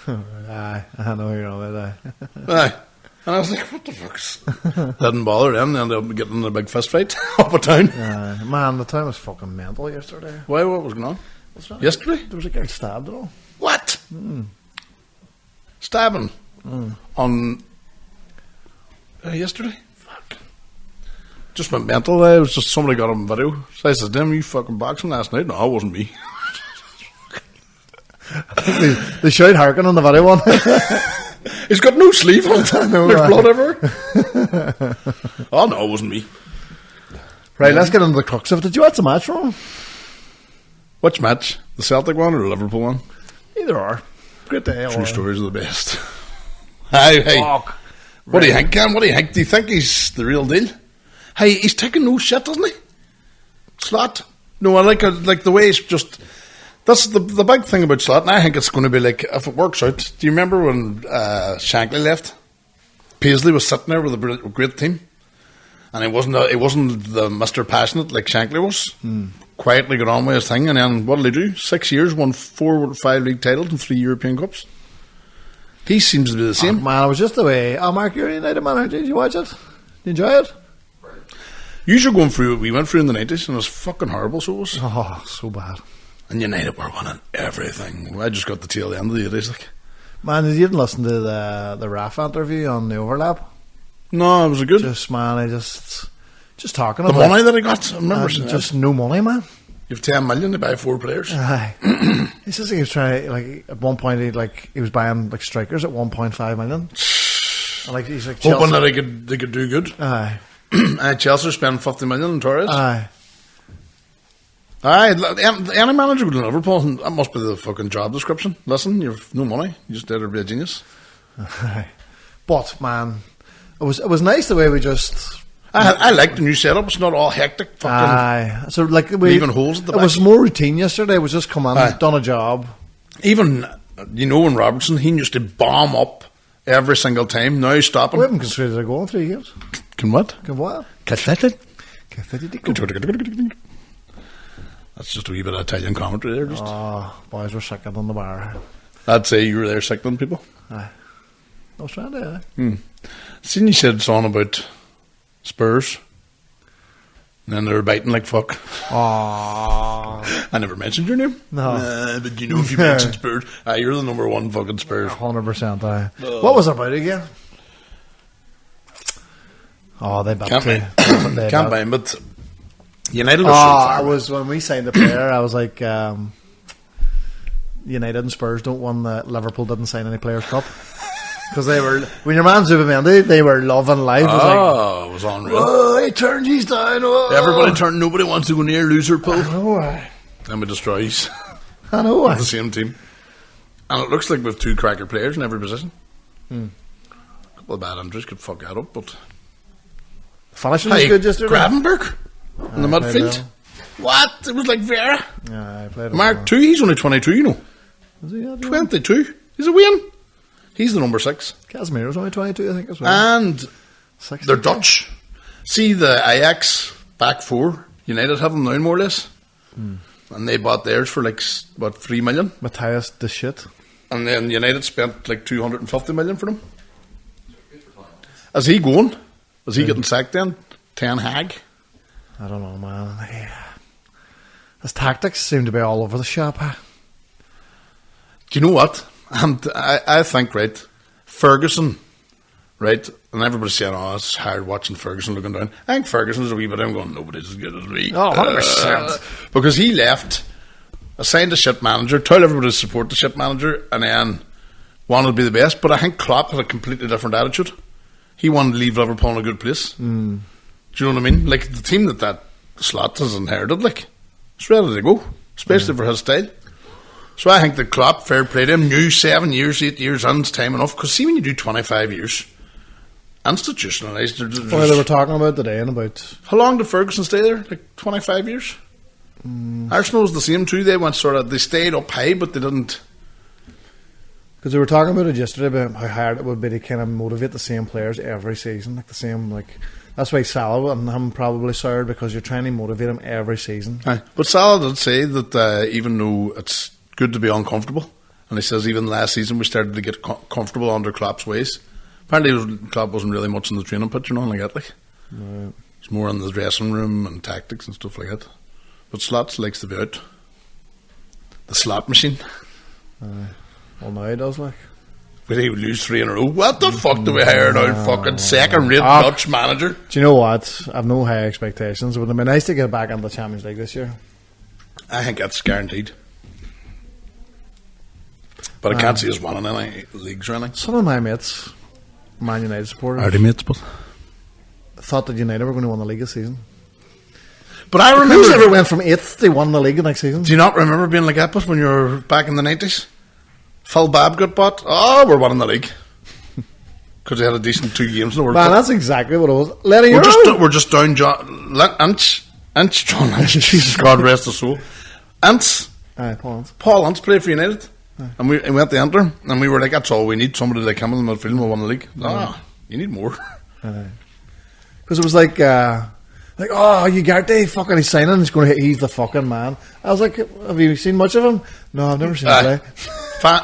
A: Aye, I know you're on it.
B: Aye. And I was like, what the fuck's... Didn't bother them. They ended up getting in a big fist fight up a town.
A: Man, the town was fucking mental yesterday.
B: Why? What was going on? Yesterday?
A: There was a girl stabbed and all.
B: What? Stabbing? On yesterday. Fuck. Just went mental. It was just somebody got on video. So I said, "Damn, you fucking boxing last night?" No, it wasn't me.
A: They showed Harkin on the video one.
B: He's got no sleeve on.
A: know,
B: There's
A: right.
B: blood everywhere. Oh no, it wasn't me.
A: Right, let's get into the crux of it. Did you watch the match, Ron?
B: Which match? The Celtic one or the Liverpool one?
A: Either or. Great day.
B: True stories are the best. Hey.
A: Fuck.
B: What do you think, Cam? What do you think? Do you think he's the real deal? Hey, he's taking no shit, doesn't he? Slot. No, I like the way he's just. That's the big thing about Slot, and I think it's going to be like, if it works out. Do you remember when Shankly left? Paisley was sitting there with a great team, and he wasn't the Mr. Passionate like Shankly was. Quietly got on with his thing, and then what did he do? 6 years, won 4 or 5 league titles and 3 European Cups. He seems to be the same.
A: Oh, man, it was just the way. Oh, Mark, you're a United manager. Did you watch it? Did you enjoy it?
B: Usually going through what we went through in the 90s, and it was fucking horrible, so it was.
A: Oh, so bad.
B: And United were winning everything. I just got the tail end of the 80s. Like.
A: Man, did you even listen to the RAF interview on the Overlap?
B: No, it was a good.
A: Just, man, I just talking
B: The
A: about
B: money that he got, I remember seeing
A: just
B: that.
A: no money, man.
B: You have 10 million to buy 4 players.
A: Aye. He says he was trying, like, at one point he was buying like strikers at 1.5 million. And, like, he's like
B: Hoping
A: Chelsea.
B: that they could do good.
A: Aye.
B: Chelsea spent 50 million on Torres.
A: Aye.
B: Any manager with Liverpool, that must be the fucking job description. Listen, you've no money. You just did to be a genius.
A: Aye. But man, it was nice the way we just.
B: I like the new setup. It's not all hectic. Fucking.
A: Aye. So like
B: Leaving holes at the
A: it
B: back.
A: was more routine yesterday. It was just come in,
B: Aye.
A: done a job.
B: Even, when Robertson, he used to bomb up every single time. Now he's stopping.
A: We haven't considered it going 3 years.
B: Can what?
A: Can what?
B: That's just a wee bit of Italian commentary there. Just.
A: Oh, boys were sickening on the bar.
B: I'd say you were there sickening people.
A: Aye. I was trying to.
B: Seen you said something about Spurs. And then they were biting like fuck.
A: Oh,
B: I never mentioned your name.
A: No.
B: But you know if you mention Spurs, you're the number one fucking Spurs.
A: 100%. Aye. What was it about again? Oh, they bet
B: Can't
A: too.
B: mind.
A: They
B: Can't
A: bet.
B: mind, but United are
A: Oh,
B: so
A: I
B: far.
A: was when we signed the player. I was like, United and Spurs don't win that Liverpool didn't sign any Players Cup because they were when your man Zubimendi, they were loving life. It was like,
B: Oh, it was unreal.
A: oh, he turned his down. Oh.
B: Everybody turned. Nobody wants to go near loser pool.
A: Oh, I
B: And we destroys
A: know.
B: the same team. And it looks like we've 2 cracker players in every position. A couple of bad injuries could fuck that up, but
A: Finishing was good yesterday.
B: Gravenberg in the
A: played
B: midfield. What? It was like Vera.
A: Yeah, I played
B: Mark 2, he's only 22, you know.
A: Is he? Yeah,
B: 22. He's a win. He's the number 6.
A: Casemiro's only 22, I think, as well.
B: And
A: 60.
B: they're Dutch. See the Ajax back 4. United have them now, more or less. And they bought theirs for like, what, 3 million?
A: Matthias de shit.
B: And then United spent like 250 million for them. Is he going? Is he getting sacked then? Ten Hag?
A: I don't know, man. His tactics seem to be all over the shop. Huh?
B: Do you know what? I think, right, Ferguson, right, and everybody's saying, oh, it's hard watching Ferguson looking down. I think Ferguson's a wee bit, I'm going, nobody's as good as me.
A: Oh, 100%.
B: Because he left, assigned a shit manager, told everybody to support the shit manager, and then wanted to be the best. But I think Klopp had a completely different attitude. He wanted to leave Liverpool in a good place. Do you know what I mean? Like, the team that Slot has inherited, like, it's ready to go, especially for his style. So I think the Klopp, fair play to him, knew 7 years, 8 years in, it's time enough. Because see, when you do 25 years, institutionalised.
A: Well, they were talking about today and about
B: How long did Ferguson stay there? Like 25 years? Arsenal was the same too. They went they stayed up high, but they didn't.
A: because they were talking about it yesterday about how hard it would be to kind of motivate the same players every season, like the same that's why Salah and him probably soured because you're trying to motivate him every season.
B: Aye. But Salah did say that even though it's good to be uncomfortable, and he says even last season we started to get comfortable under Klopp's ways. Apparently Klopp wasn't really much in the training pitch or nothing like that. Like.
A: Right.
B: It's more in the dressing room and tactics and stuff like that. But Slot likes to be out. The slot machine.
A: Well, now he does, like.
B: But he would lose 3 in a row. What the fuck do we hire now? Fucking second-rate
A: Ah.
B: Dutch manager.
A: Do you know what? I've no high expectations. It would have been nice to get back into the Champions League this year.
B: I think that's guaranteed. But I can't see us winning any leagues or anything.
A: Some of my mates, Man United supporters,
B: Are they mates, but...
A: thought that United were going to win the league this season.
B: But I
A: Who's ever
B: remember...
A: went from 8th to won the league the next season?
B: Do you not remember being like that, but when you were back in the 90s? Phil Babb got bought. Oh, we're winning the league. Because they had a decent 2 games in the World
A: Man,
B: Cup.
A: that's exactly what it was. Lenny,
B: We're
A: you're
B: just down John Lynch, John Lynch. Jesus, God rest his soul. Ince,
A: Aye, Paul.
B: Paul Ince played for United, and we went to enter, and we were like, that's all we need. Somebody like him in the midfield will win the league. You need more.
A: Because it was like, oh, Ugarte, fucking he's signing, he's the fucking man. I was like, have you seen much of him? No, I've never seen him play.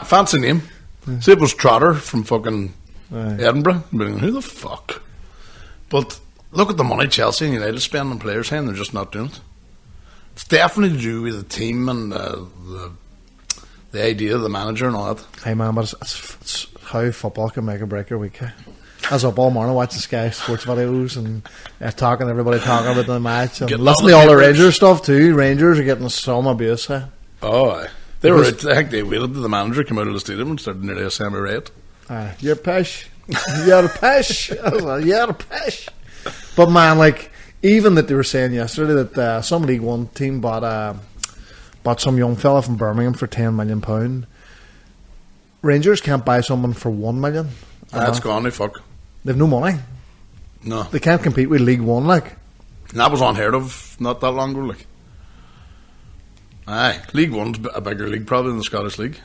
B: Fancy name. See, it was Trotter from fucking Edinburgh. I'd be like, who the fuck? But look at the money Chelsea and United spend on players, and they're just not doing it. It's definitely to do with the team and the idea of the manager and all that.
A: Hey man, but it's how football can make or break your week. Eh? I was up all morning watching Sky Sports videos and everybody talking about the match and
B: Getting
A: listening to
B: all
A: all
B: the
A: the
B: papers.
A: Rangers stuff too. Rangers are getting some abuse. Eh?
B: Oh, aye. They were. I think they waited till the manager came out of the stadium and started nearly a semi-riot.
A: You're pish. You're pish. I was like, you're pish. But man, like, even that they were saying yesterday that some League One team bought some young fella from Birmingham for £10 million. Rangers can't buy someone for $1 million.
B: That's gone, they fuck.
A: They've no money.
B: No.
A: They can't compete with League One, like.
B: And that was unheard of not that long ago, like. Aye. League One's a bigger league probably than the Scottish League.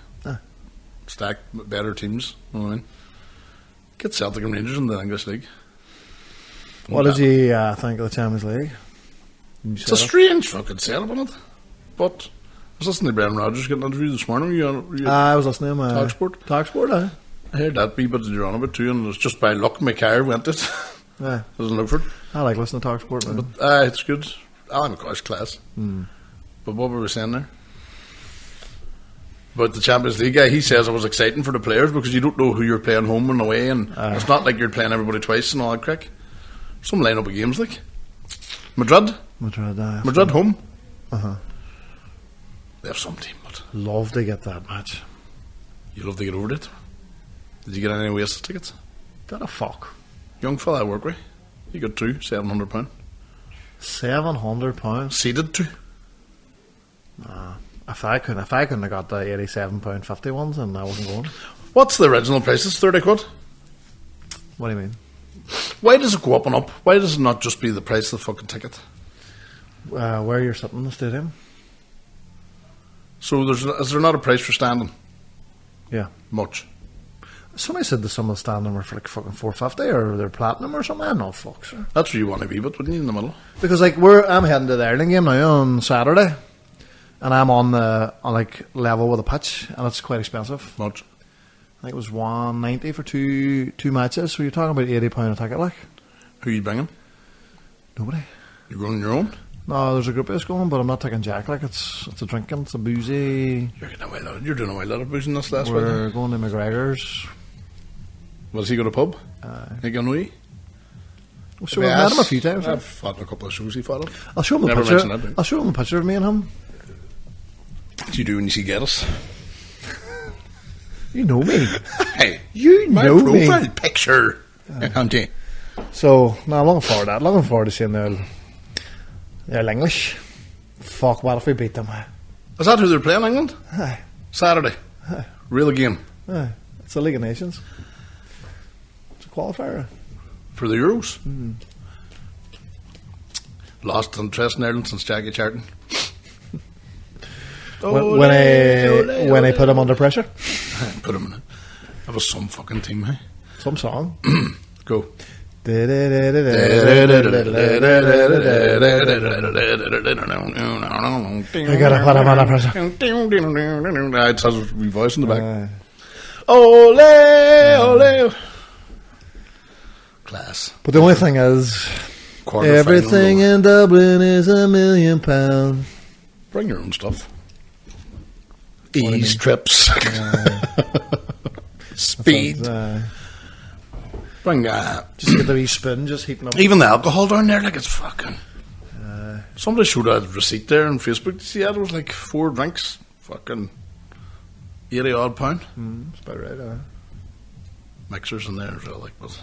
B: Stacked better teams, you know what I mean? Get Celtic and Rangers in the English League.
A: What did you think of the Champions League?
B: It's a strange fucking setup on it. But I was listening to Brendan Rodgers getting an interview this morning.
A: I was listening to
B: Talksport?
A: Talksport, aye.
B: I heard that wee bit that you're on about too, and it was just by luck McCarr went it.
A: Aye.
B: Doesn't look for it.
A: I like listening to Talksport, man.
B: But it's good. Alan McCoy's class. But what were we saying there? About the Champions League guy, he says it was exciting for the players because you don't know who you're playing home and away, and it's not like you're playing everybody twice and all that crack. Some line up of games like Madrid home. They have some team, but
A: Love to get that match.
B: you love to get over it. Did you get any wasted tickets?
A: Got a fuck.
B: Young fella I work with, he got two, £700.
A: £700.
B: Seeded two.
A: If I couldn't have got the £87.50 ones, then I wasn't going.
B: What's the original prices? 30 quid.
A: What do you mean?
B: Why does it go up and up? Why does it not just be the price of the fucking ticket?
A: Where you're sitting in the stadium?
B: So is there not a price for standing?
A: Yeah.
B: Much.
A: Somebody said that some of the standing were for like fucking $450 or they're platinum or something. I don't know, fuck, sir.
B: That's where you want to be, but wouldn't you in the middle?
A: Because like I'm heading to the Ireland game now on Saturday, and I'm on like level with a pitch, and it's quite expensive.
B: Much.
A: I think it was $190 for two matches. So you're talking about £80 a ticket, like.
B: Who are you bringing?
A: Nobody.
B: You're going on your own?
A: No, there's a group of us going, but I'm not taking Jack. Like it's a drinking, it's a boozy.
B: You're doing a while lot of boozing this last
A: We're
B: week.
A: going to McGregor's.
B: Was he got a pub? He got away?
A: So we've met him a few times.
B: I've fought in a couple of shows he fought at.
A: I'll show him a
B: Never
A: picture.
B: mentioned that,
A: I'll show him a picture of me and him.
B: What do you do when you see get us?
A: You know me.
B: Hey,
A: You
B: my
A: know me.
B: profile picture. Auntie.
A: So, no, I'm looking forward to that. Looking forward to seeing their English. Fuck, what if we beat them?
B: Is that who they're playing, England?
A: Aye.
B: Saturday. Real game.
A: Aye. It's the League of Nations. It's a qualifier.
B: For the Euros. Lost interest in Ireland since Jackie Charlton.
A: When I put him under pressure.
B: Put him in it. That was some fucking team, hey?
A: Some song.
B: Go.
A: I gotta put him under pressure.
B: It has a wee voice in the back.
A: Aye.
B: Ole, ole. Class.
A: But the only thing is,
B: Quarter-final
A: everything
B: though.
A: in Dublin is £1 million.
B: Bring your own stuff.
A: do you
B: Ease
A: mean?
B: trips. Speed. Bring
A: just get the wee spoon, just heating up.
B: even the alcohol down there, like it's fucking. Somebody showed a receipt there on Facebook. Did you see that? It was like 4 drinks, fucking 80 odd pound.
A: That's about right.
B: Mixers in there as well, like. But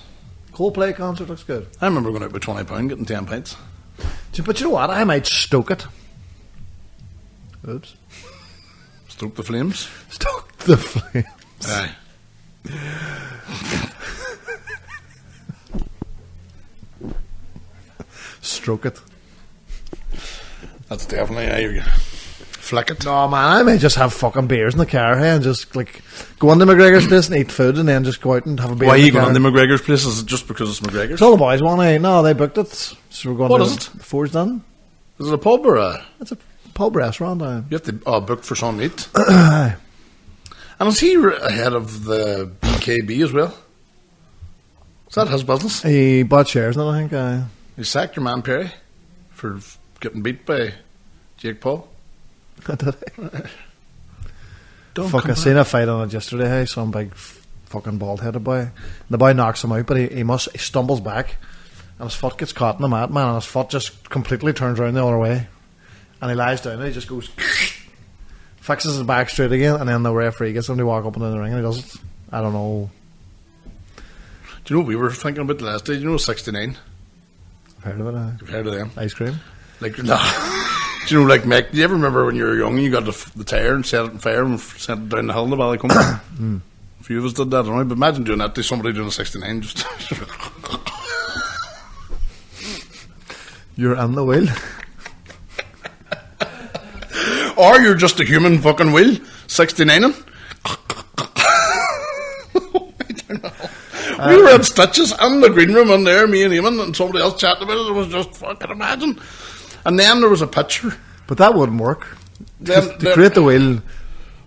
A: Coldplay concert looks good.
B: I remember going out with £20, getting 10 pints.
A: But you know what? I might stoke it. Oops.
B: Stoke the flames.
A: Stoke the flames.
B: Aye.
A: Stroke it.
B: That's definitely how you flick it.
A: No, man, I might just have fucking beers in the car here and just like go on to McGregor's place and eat food and then just go out and have a beer.
B: Why are
A: in the
B: you going
A: car.
B: to McGregor's place? Is it just because it's McGregor's?
A: It's all the boys want to. No, they booked it. So we're going
B: What
A: to
B: is it?
A: The Four's done.
B: Is it a pub or a...
A: It's a pub restaurant.
B: You have to book for some meat.
A: Aye.
B: And is he ahead of the BKB as well? Is that his business?
A: He bought shares in it, I think.
B: He sacked your man Perry for getting beat by Jake Paul. Don't
A: Fuck,
B: come
A: I
B: back.
A: seen a fight on it yesterday. Hey, some big fucking bald-headed boy. The boy knocks him out, but he stumbles back, and his foot gets caught in the mat, man, and his foot just completely turns around the other way, and he lies down and he just goes, fixes his back straight again, and then the referee gets him to walk up and down the ring, and he does it. I don't know.
B: Do you know what we were thinking about the last day? Do you know 69?
A: I've heard of it.
B: You've heard of them?
A: Ice cream.
B: Like, nah. Do you know, like, Mick, do you ever remember when you were young and you got the tire and set it on fire and sent it down the hill in the Valley Company? A few of us did that, right? But imagine doing that to somebody doing a 69. Just
A: You're on the wheel.
B: or you're just a human fucking wheel, 69ing. I don't know. We were at Stitches in the green room in there, me and Eamon, and somebody else chatting about it. It was just fucking imagine. And then there was a picture.
A: But that wouldn't work.
B: Then,
A: To create the wheel.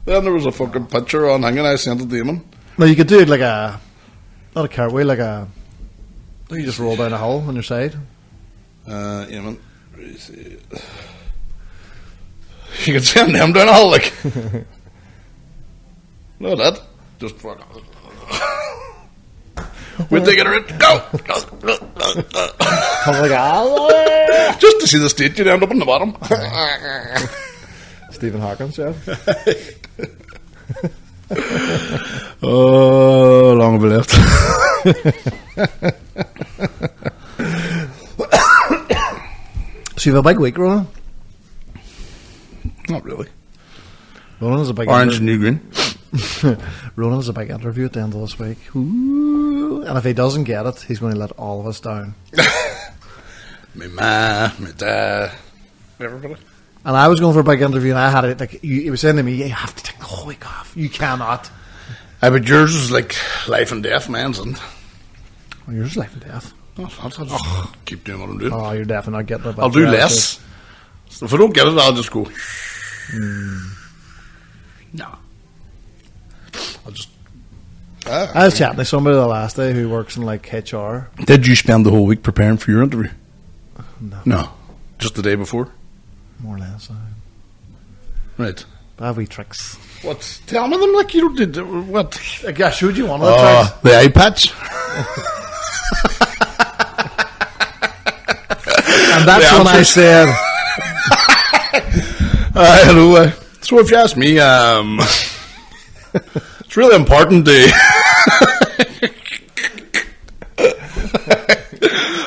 B: then there was a fucking picture on hanging. I sent it to Eamon.
A: No, you could do it like a, not a cartwheel, like a, you just roll down a hill on your side.
B: Eamon. where is it? You can send them down a hole, like. Look at that. Just fuck. Wait till you get her in. Go!
A: Come like a,
B: Just to see the state you'd end up in the bottom.
A: Stephen Hawkins, yeah.
B: Oh, long have we left.
A: So you have a big week, Ronan?
B: Not really.
A: Ronan has a big
B: Orange and new green.
A: Ronan has a big interview at the end of this week. Ooh. And if he doesn't get it, he's going to let all of us down.
B: Me ma, me dad, everybody.
A: And I was going for a big interview, and I had it like he was saying to me, "You have to take the whole week off. You cannot."
B: But yours is like life and death, man's, and
A: Well, yours is life and death.
B: I'll just keep doing what I'm doing.
A: Oh, you're definitely not getting it.
B: I'll do less. So if I don't get it, I'll just go. No. I'll just.
A: I was chatting to somebody the last day who works in like HR.
B: Did you spend the whole week preparing for your interview?
A: No.
B: No. Just the day before?
A: More or less.
B: Right.
A: I have wee tricks.
B: What? Tell me them like you did. What?
A: Like, I showed you one of the tricks.
B: The eye patch.
A: And that's
B: the
A: when I
B: answers.
A: said,
B: Hello. So if you ask me, it's really important to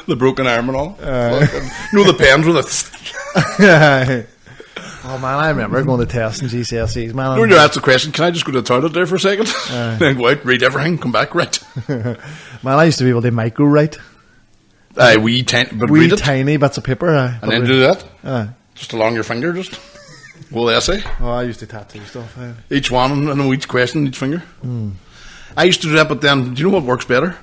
B: the broken arm and all. You know the pens with it.
A: oh man, I remember going to tests and GCSEs, man.
B: When you ask the question, can I just go to the toilet there for a second? Then go out, read everything, come back, right?
A: Man, I used to be able to micro write.
B: Wee tiny, but
A: Wee
B: read it.
A: tiny bits of paper.
B: And then do that.
A: Just
B: Just along your finger, just. Whole essay.
A: Oh, I used to tattoo stuff.
B: Each one, and each question, each finger. I used to do that, but then, do you know what works better?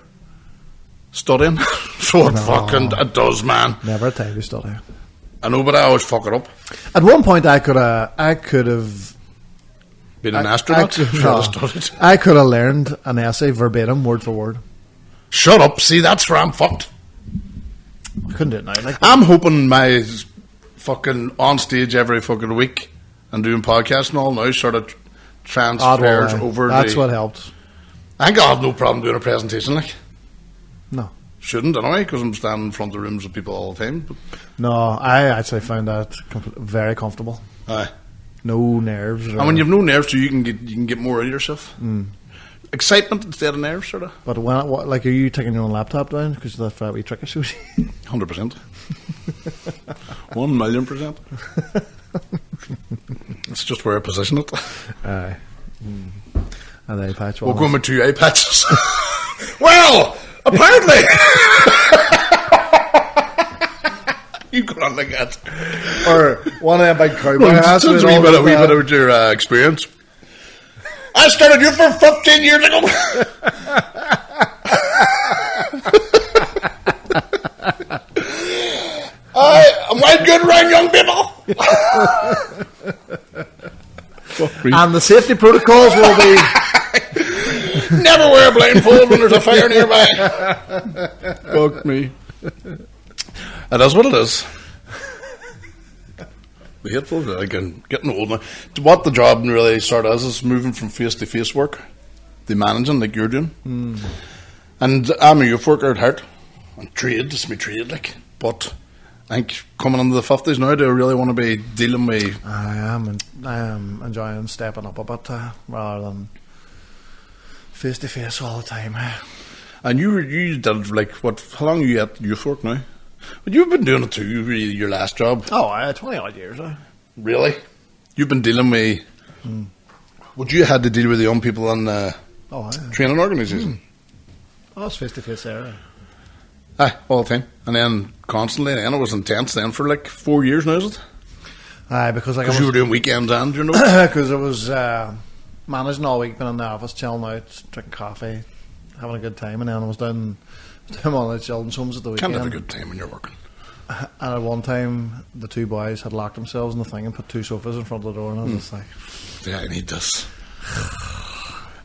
B: Studying. So it does, man.
A: Never a time to study.
B: I know, but I always fuck it up.
A: At one point, I could have.
B: Being an astronaut.
A: I could have learned an essay verbatim, word for word.
B: Shut up. See, that's where I'm fucked.
A: I couldn't do it now. Like,
B: I'm hoping my fucking on stage every fucking week and doing podcasts and all now sort of transfers over
A: that's
B: the...
A: what helped.
B: I think I'll have no problem doing a presentation, like.
A: No.
B: Shouldn't, anyway, because I'm standing in front of rooms with people all the time. But,
A: No, I actually found that very comfortable.
B: aye.
A: No nerves.
B: And when you've no nerves, too, you can get more out of yourself. Excitement instead of nerves, sort of.
A: But are you taking your own laptop down because of that wee trick I showed you?
B: 100%. 1,000,000%. It's just where I position it.
A: Aye. And the eye patch.
B: We'll go with 2 eye patches. Well, apparently. You got on like that.
A: Or one of them big cowboy hats.
B: Tell us a wee bit about your experience. I started you for 15 years ago. I'm quite good around young people.
A: And the safety protocols will be...
B: Never wear a blindfold when there's a fire nearby. Fuck me. It is what it is. The hateful, like, getting old now. What the job really sort of is moving from face-to-face work to managing, like you're doing. And I'm a youth worker at heart. And trade, it's my trade, like. But I think coming into the 50s now, do I really want to be dealing with...
A: I am enjoying stepping up a bit rather than face-to-face all the time.
B: And you did, like, what? How long are you at youth work now? But you've been doing it too, your last job.
A: Oh, 20 odd years.
B: Really? You've been dealing with... Would you had to deal with the young people in training organisation?
A: Oh, it's face-to-face there.
B: Aye, all the time. And then constantly, and it was intense then for like 4 years now, is it?
A: Aye, because
B: you were doing weekends and, you know?
A: Because I was managing all week, been in the office, chilling out, drinking coffee, having a good time, and then I was down one of the children's homes at the weekend.
B: Can't have a good time when you're working.
A: And at one time, the 2 boys had locked themselves in the thing and put 2 sofas in front of the door, and I was just like...
B: Yeah, I need this.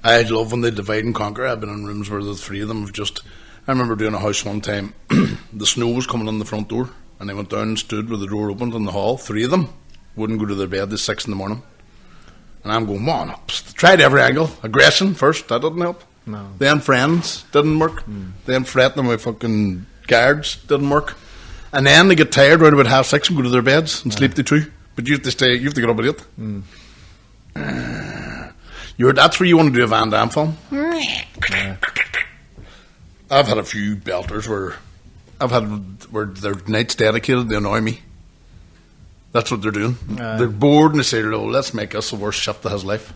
B: I love when they divide and conquer. I've been in rooms where the 3 of them have just... I remember doing a house one time. The snow was coming in the front door, and they went down and stood with the door opened in the hall. 3 of them wouldn't go to their bed till 6 in the morning. And I'm going, on up. Tried every angle. Aggression first, that didn't help.
A: No.
B: Then friends, didn't work. Then threatening with fucking guards, didn't work. And then they get tired right about 6:30 and go to their beds and sleep to 2. But you have to stay, you have to get up at 8. That's where you want to do a Van Damme film. I've had a few belters where their nights dedicated, they annoy me. That's what they're doing. They're bored and they say, oh, let's make us the worst shift of his life.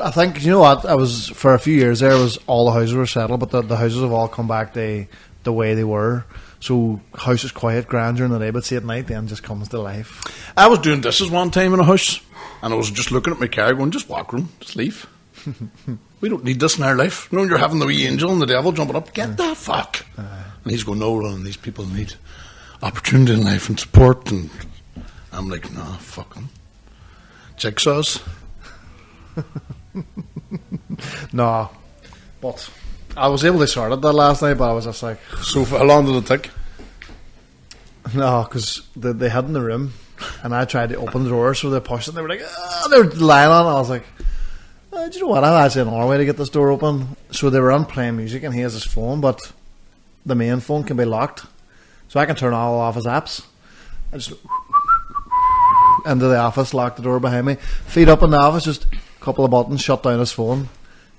A: I think, you know what, I was, for a few years there, was all the houses were settled, but the houses have all come back the way they were. So, house is quiet, grand during the day, but see at night, then just comes to life.
B: I was doing dishes one time in a house, and I was just looking at my car going, just walk room, just leave. We don't need this in our life. You know, you're having the wee angel and the devil jumping up, get the fuck. And he's going, no, Ron, these people need opportunity in life and support. And I'm like, no, fuck them. Jigsaws.
A: No, but I was able to sort it that last night, but I was just like...
B: So how long did it take?
A: No, because they had in the room, and I tried to open the door, so they pushed it, and they were like, they were lying on it, and I was like, do you know what, I'm actually another way to get this door open. So they were on playing music, and he has his phone, but the main phone can be locked, so I can turn all off his apps. I just into the office, lock the door behind me, feet up in the office, just a couple of buttons, shut down his phone.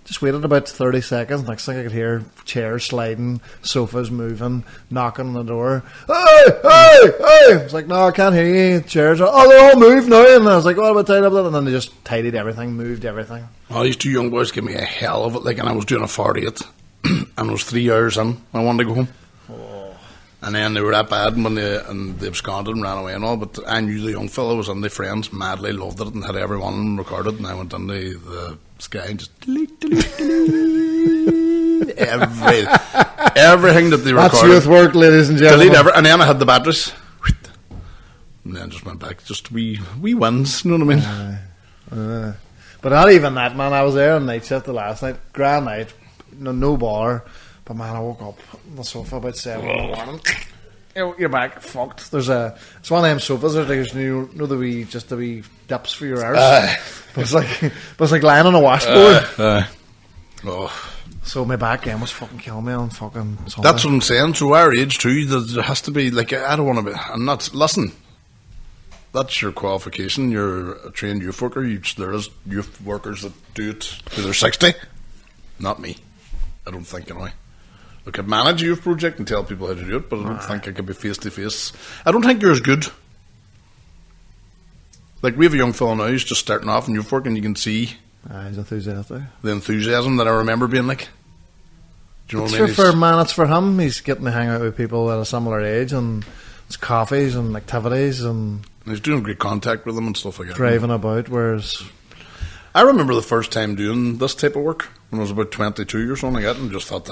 A: Just waited about 30 seconds. Next thing I could hear chairs sliding, sofas moving, knocking on the door. Hey, hey, hey! I was like, no, I can't hear you. Chairs are, they're all moved now. And I was like, what about tidying up that? And then they just tidied everything, moved everything.
B: Oh, these 2 young boys gave me a hell of it. Like, and I was doing a 48, and it was 3 hours in. I wanted to go home. And then they were that bad when they absconded and ran away and all. But I knew the young fellow was in the friends, madly loved it, and had every one of them recorded. And I went into the sky and just everything that they recorded.
A: That's youth work, ladies and gentlemen.
B: And then I had the batteries. And then just went back. Just wee wins, you know what I mean?
A: But not even that, man. I was there on night shift the last night. Grand night. No bar. But man, I woke up on the sofa about 7 in the morning. Your back fucked. It's one of them sofas. There's the wee dips for your arse. But it's like lying on a washboard. So my back game was fucking killing me on fucking Sunday.
B: That's what I'm saying. So our age too, there has to be like I don't want to be. I'm not. Listen, that's your qualification. You're a trained youth worker. There is youth workers that do it till they're 60. Not me. I don't think anyway. I could manage a youth project and tell people how to do it, but I don't think I could be face to face. I don't think you're as good. Like we have a young fellow now who's just starting off in youth work, and you can see
A: he's enthusiastic.
B: the enthusiasm that I remember being like. Do you know what I mean?
A: For man, it's for him. He's getting to hang out with people at a similar age, and it's coffees and activities and
B: he's doing great contact with them and stuff like that.
A: driving about. Whereas
B: I remember the first time doing this type of work when I was about 22 or something like that, and just thought,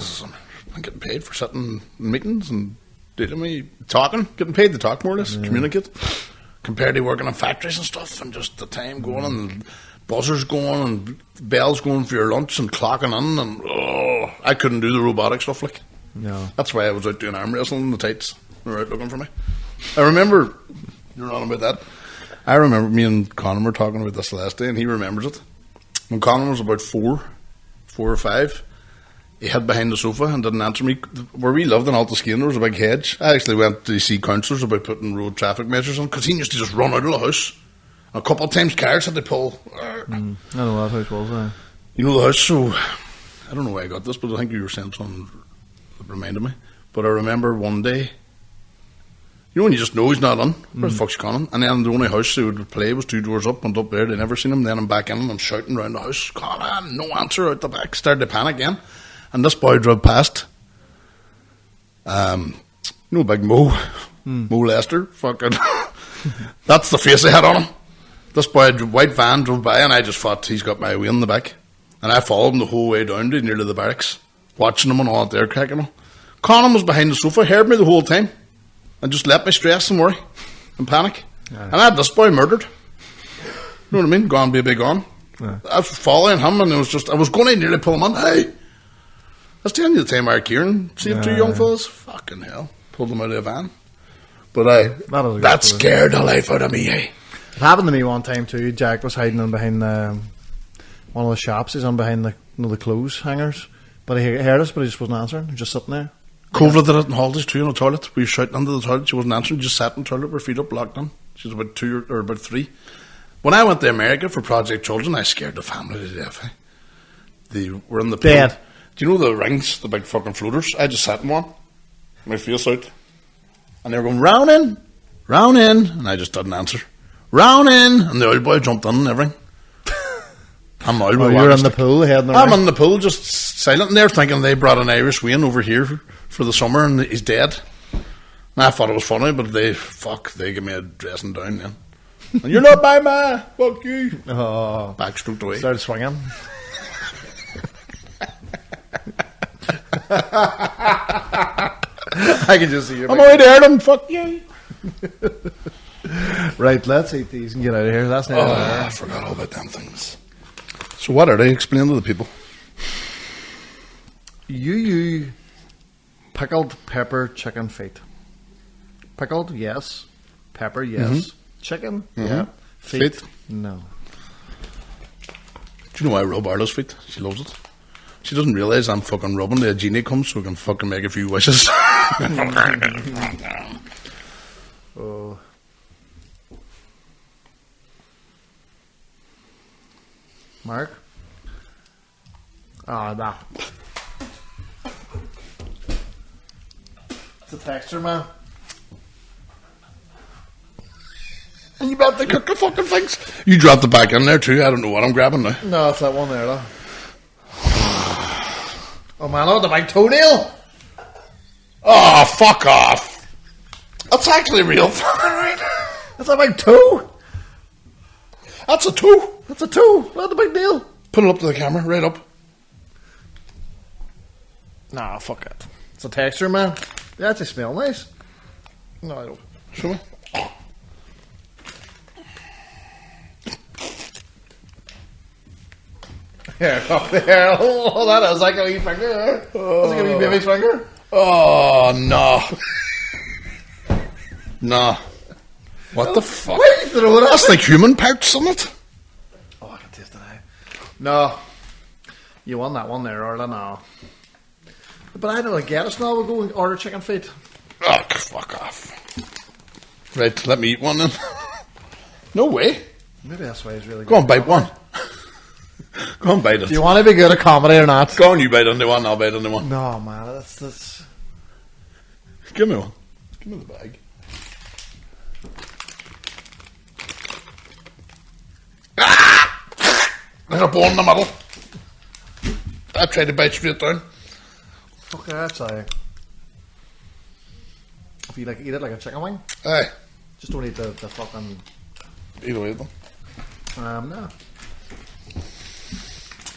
B: I'm getting paid for sitting in meetings and dealing with me, talking, getting paid to talk more or less, communicate, compared to working in factories and stuff, and just the time going and buzzers going and bells going for your lunch and clocking in, and I couldn't do the robotic stuff like.
A: no,
B: That's why I was out doing arm wrestling in the tights. They were out looking for me. I remember, you're on about that, I remember me and Conan were talking about this last day, and he remembers it. When Conan was about 4 or 5, he hid behind the sofa and didn't answer me. Where we lived in Altaskeen, there was a big hedge. I actually went to see councillors about putting road traffic measures on, because he used to just run out of the house. And a couple of times cars had to pull.
A: I know that house was.
B: You know the house, so I don't know why I got this, but I think you were saying something that reminded me. But I remember one day, you know when you just know he's not on, where the fuck's Conan? And then the only house they would play was 2 doors up, went up there, they never seen him, then I'm back in and I'm shouting around the house, Conan, no answer out the back, started to panic again. And this boy drove past, big Mo, Mo Lester, fucking, that's the face I had on him. This boy, white van, drove by, and I just thought, he's got my way in the back. And I followed him the whole way down to nearly the barracks, watching him and all there, cracking him. Conan was behind the sofa, heard me the whole time, and just let me stress and worry and panic. And I had this boy murdered. You know what I mean? Gone, baby, gone. I was following him, and I was going to nearly pull him on. Hey! I was telling you the time our Kieran saved 2 young fellas. Fucking hell. Pulled them out of the van. But that scared the life out of me, eh?
A: It happened to me one time too. Jack was hiding in behind one of the shops. He's on behind the clothes hangers. But he heard us, but he just wasn't answering. He was just sitting there.
B: Cobra did it in holidays too, in the toilet. We were shouting into the toilet. She wasn't answering. Just sat in the toilet with her feet up, locked in. She was about 2 or about 3. When I went to America for Project Children, I scared the family to death. They were in the pool.
A: Dead.
B: Do you know the rings, the big fucking floaters? I just sat in one, my face out, and they were going round in, and I just didn't answer. Round in, and the old boy jumped in and everything. I'm old boy.
A: You're in the pool, heading around.
B: I'm in the pool, just silent, and they're thinking they brought an Irish Wayne over here for the summer, and he's dead. And I thought it was funny, but they gave me a dressing down then. And you're not my man, fuck you.
A: Oh,
B: Backstroked away.
A: started swinging. I can just see you.
B: I'm already Ireland, fuck you.
A: Right, let's eat these and get out of here. That's not
B: I forgot all about them things. So what are they? Explain to the people.
A: You pickled pepper chicken feet. Pickled, yes. Pepper, yes. Chicken, yeah. Feet, no.
B: Do you know why I rub Arla's feet? She loves it. She doesn't realise I'm fucking rubbing till a genie comes so we can fucking make a few wishes.
A: Oh. Mark? Oh, no. It's a texture, man.
B: And you about to cook the fucking things. You dropped it back in there too. I don't know what I'm grabbing now.
A: No, it's that one there, though. Oh, man, oh, the big toenail.
B: Oh, fuck off. That's actually real.
A: That's a big toe.
B: That's a toe.
A: That's a toe. Not a big deal.
B: Put it up to the camera, right up.
A: Nah, fuck it. It's a texture, man. They actually smell nice.
B: No, I don't. Show me.
A: Here, up there. Oh, that is like a wee finger. That's like a wee baby's finger.
B: Oh, no. No. What the fuck?
A: Why did you throw it
B: That's like human parts, isn't it?
A: Oh, I can taste it now. No. You won that one there, Orla, now. But I don't get us now. We'll go and order chicken feet.
B: Oh, fuck off. Right, let me eat one then. No way.
A: Maybe that's why he's really good.
B: Go on, bite one. Go on, bite it.
A: Do you want to be good at comedy or not?
B: Go on, you bite on the one, I'll bite on the one.
A: No, man, that's...
B: Give me one. Give me the bag. Ah! There's a bone in the middle. I tried to bite straight down.
A: Okay, that's if you like eat it like a chicken wing,
B: Aye.
A: just don't eat the fucking...
B: Either way of them.
A: No.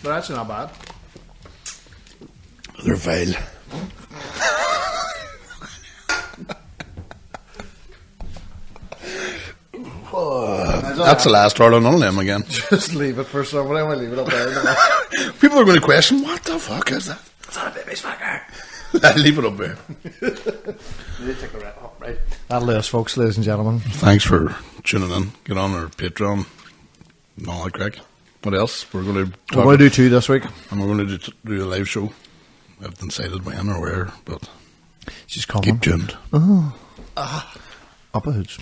A: They're actually not bad.
B: They're vile. That's the last order on them again.
A: Just leave it for somebody. I might leave it up there.
B: People are going to question, what the fuck is that?
A: It's not a baby's fucker.
B: Leave it up there.
A: Right. That'll do us, folks, ladies and gentlemen.
B: Thanks for tuning in. Get on our Patreon and all that crack. What else? We're going to
A: We're going to do 2 this week.
B: And we're going to do a live show. I haven't decided when or where, but
A: She's coming.
B: keep tuned.
A: Up a hoods.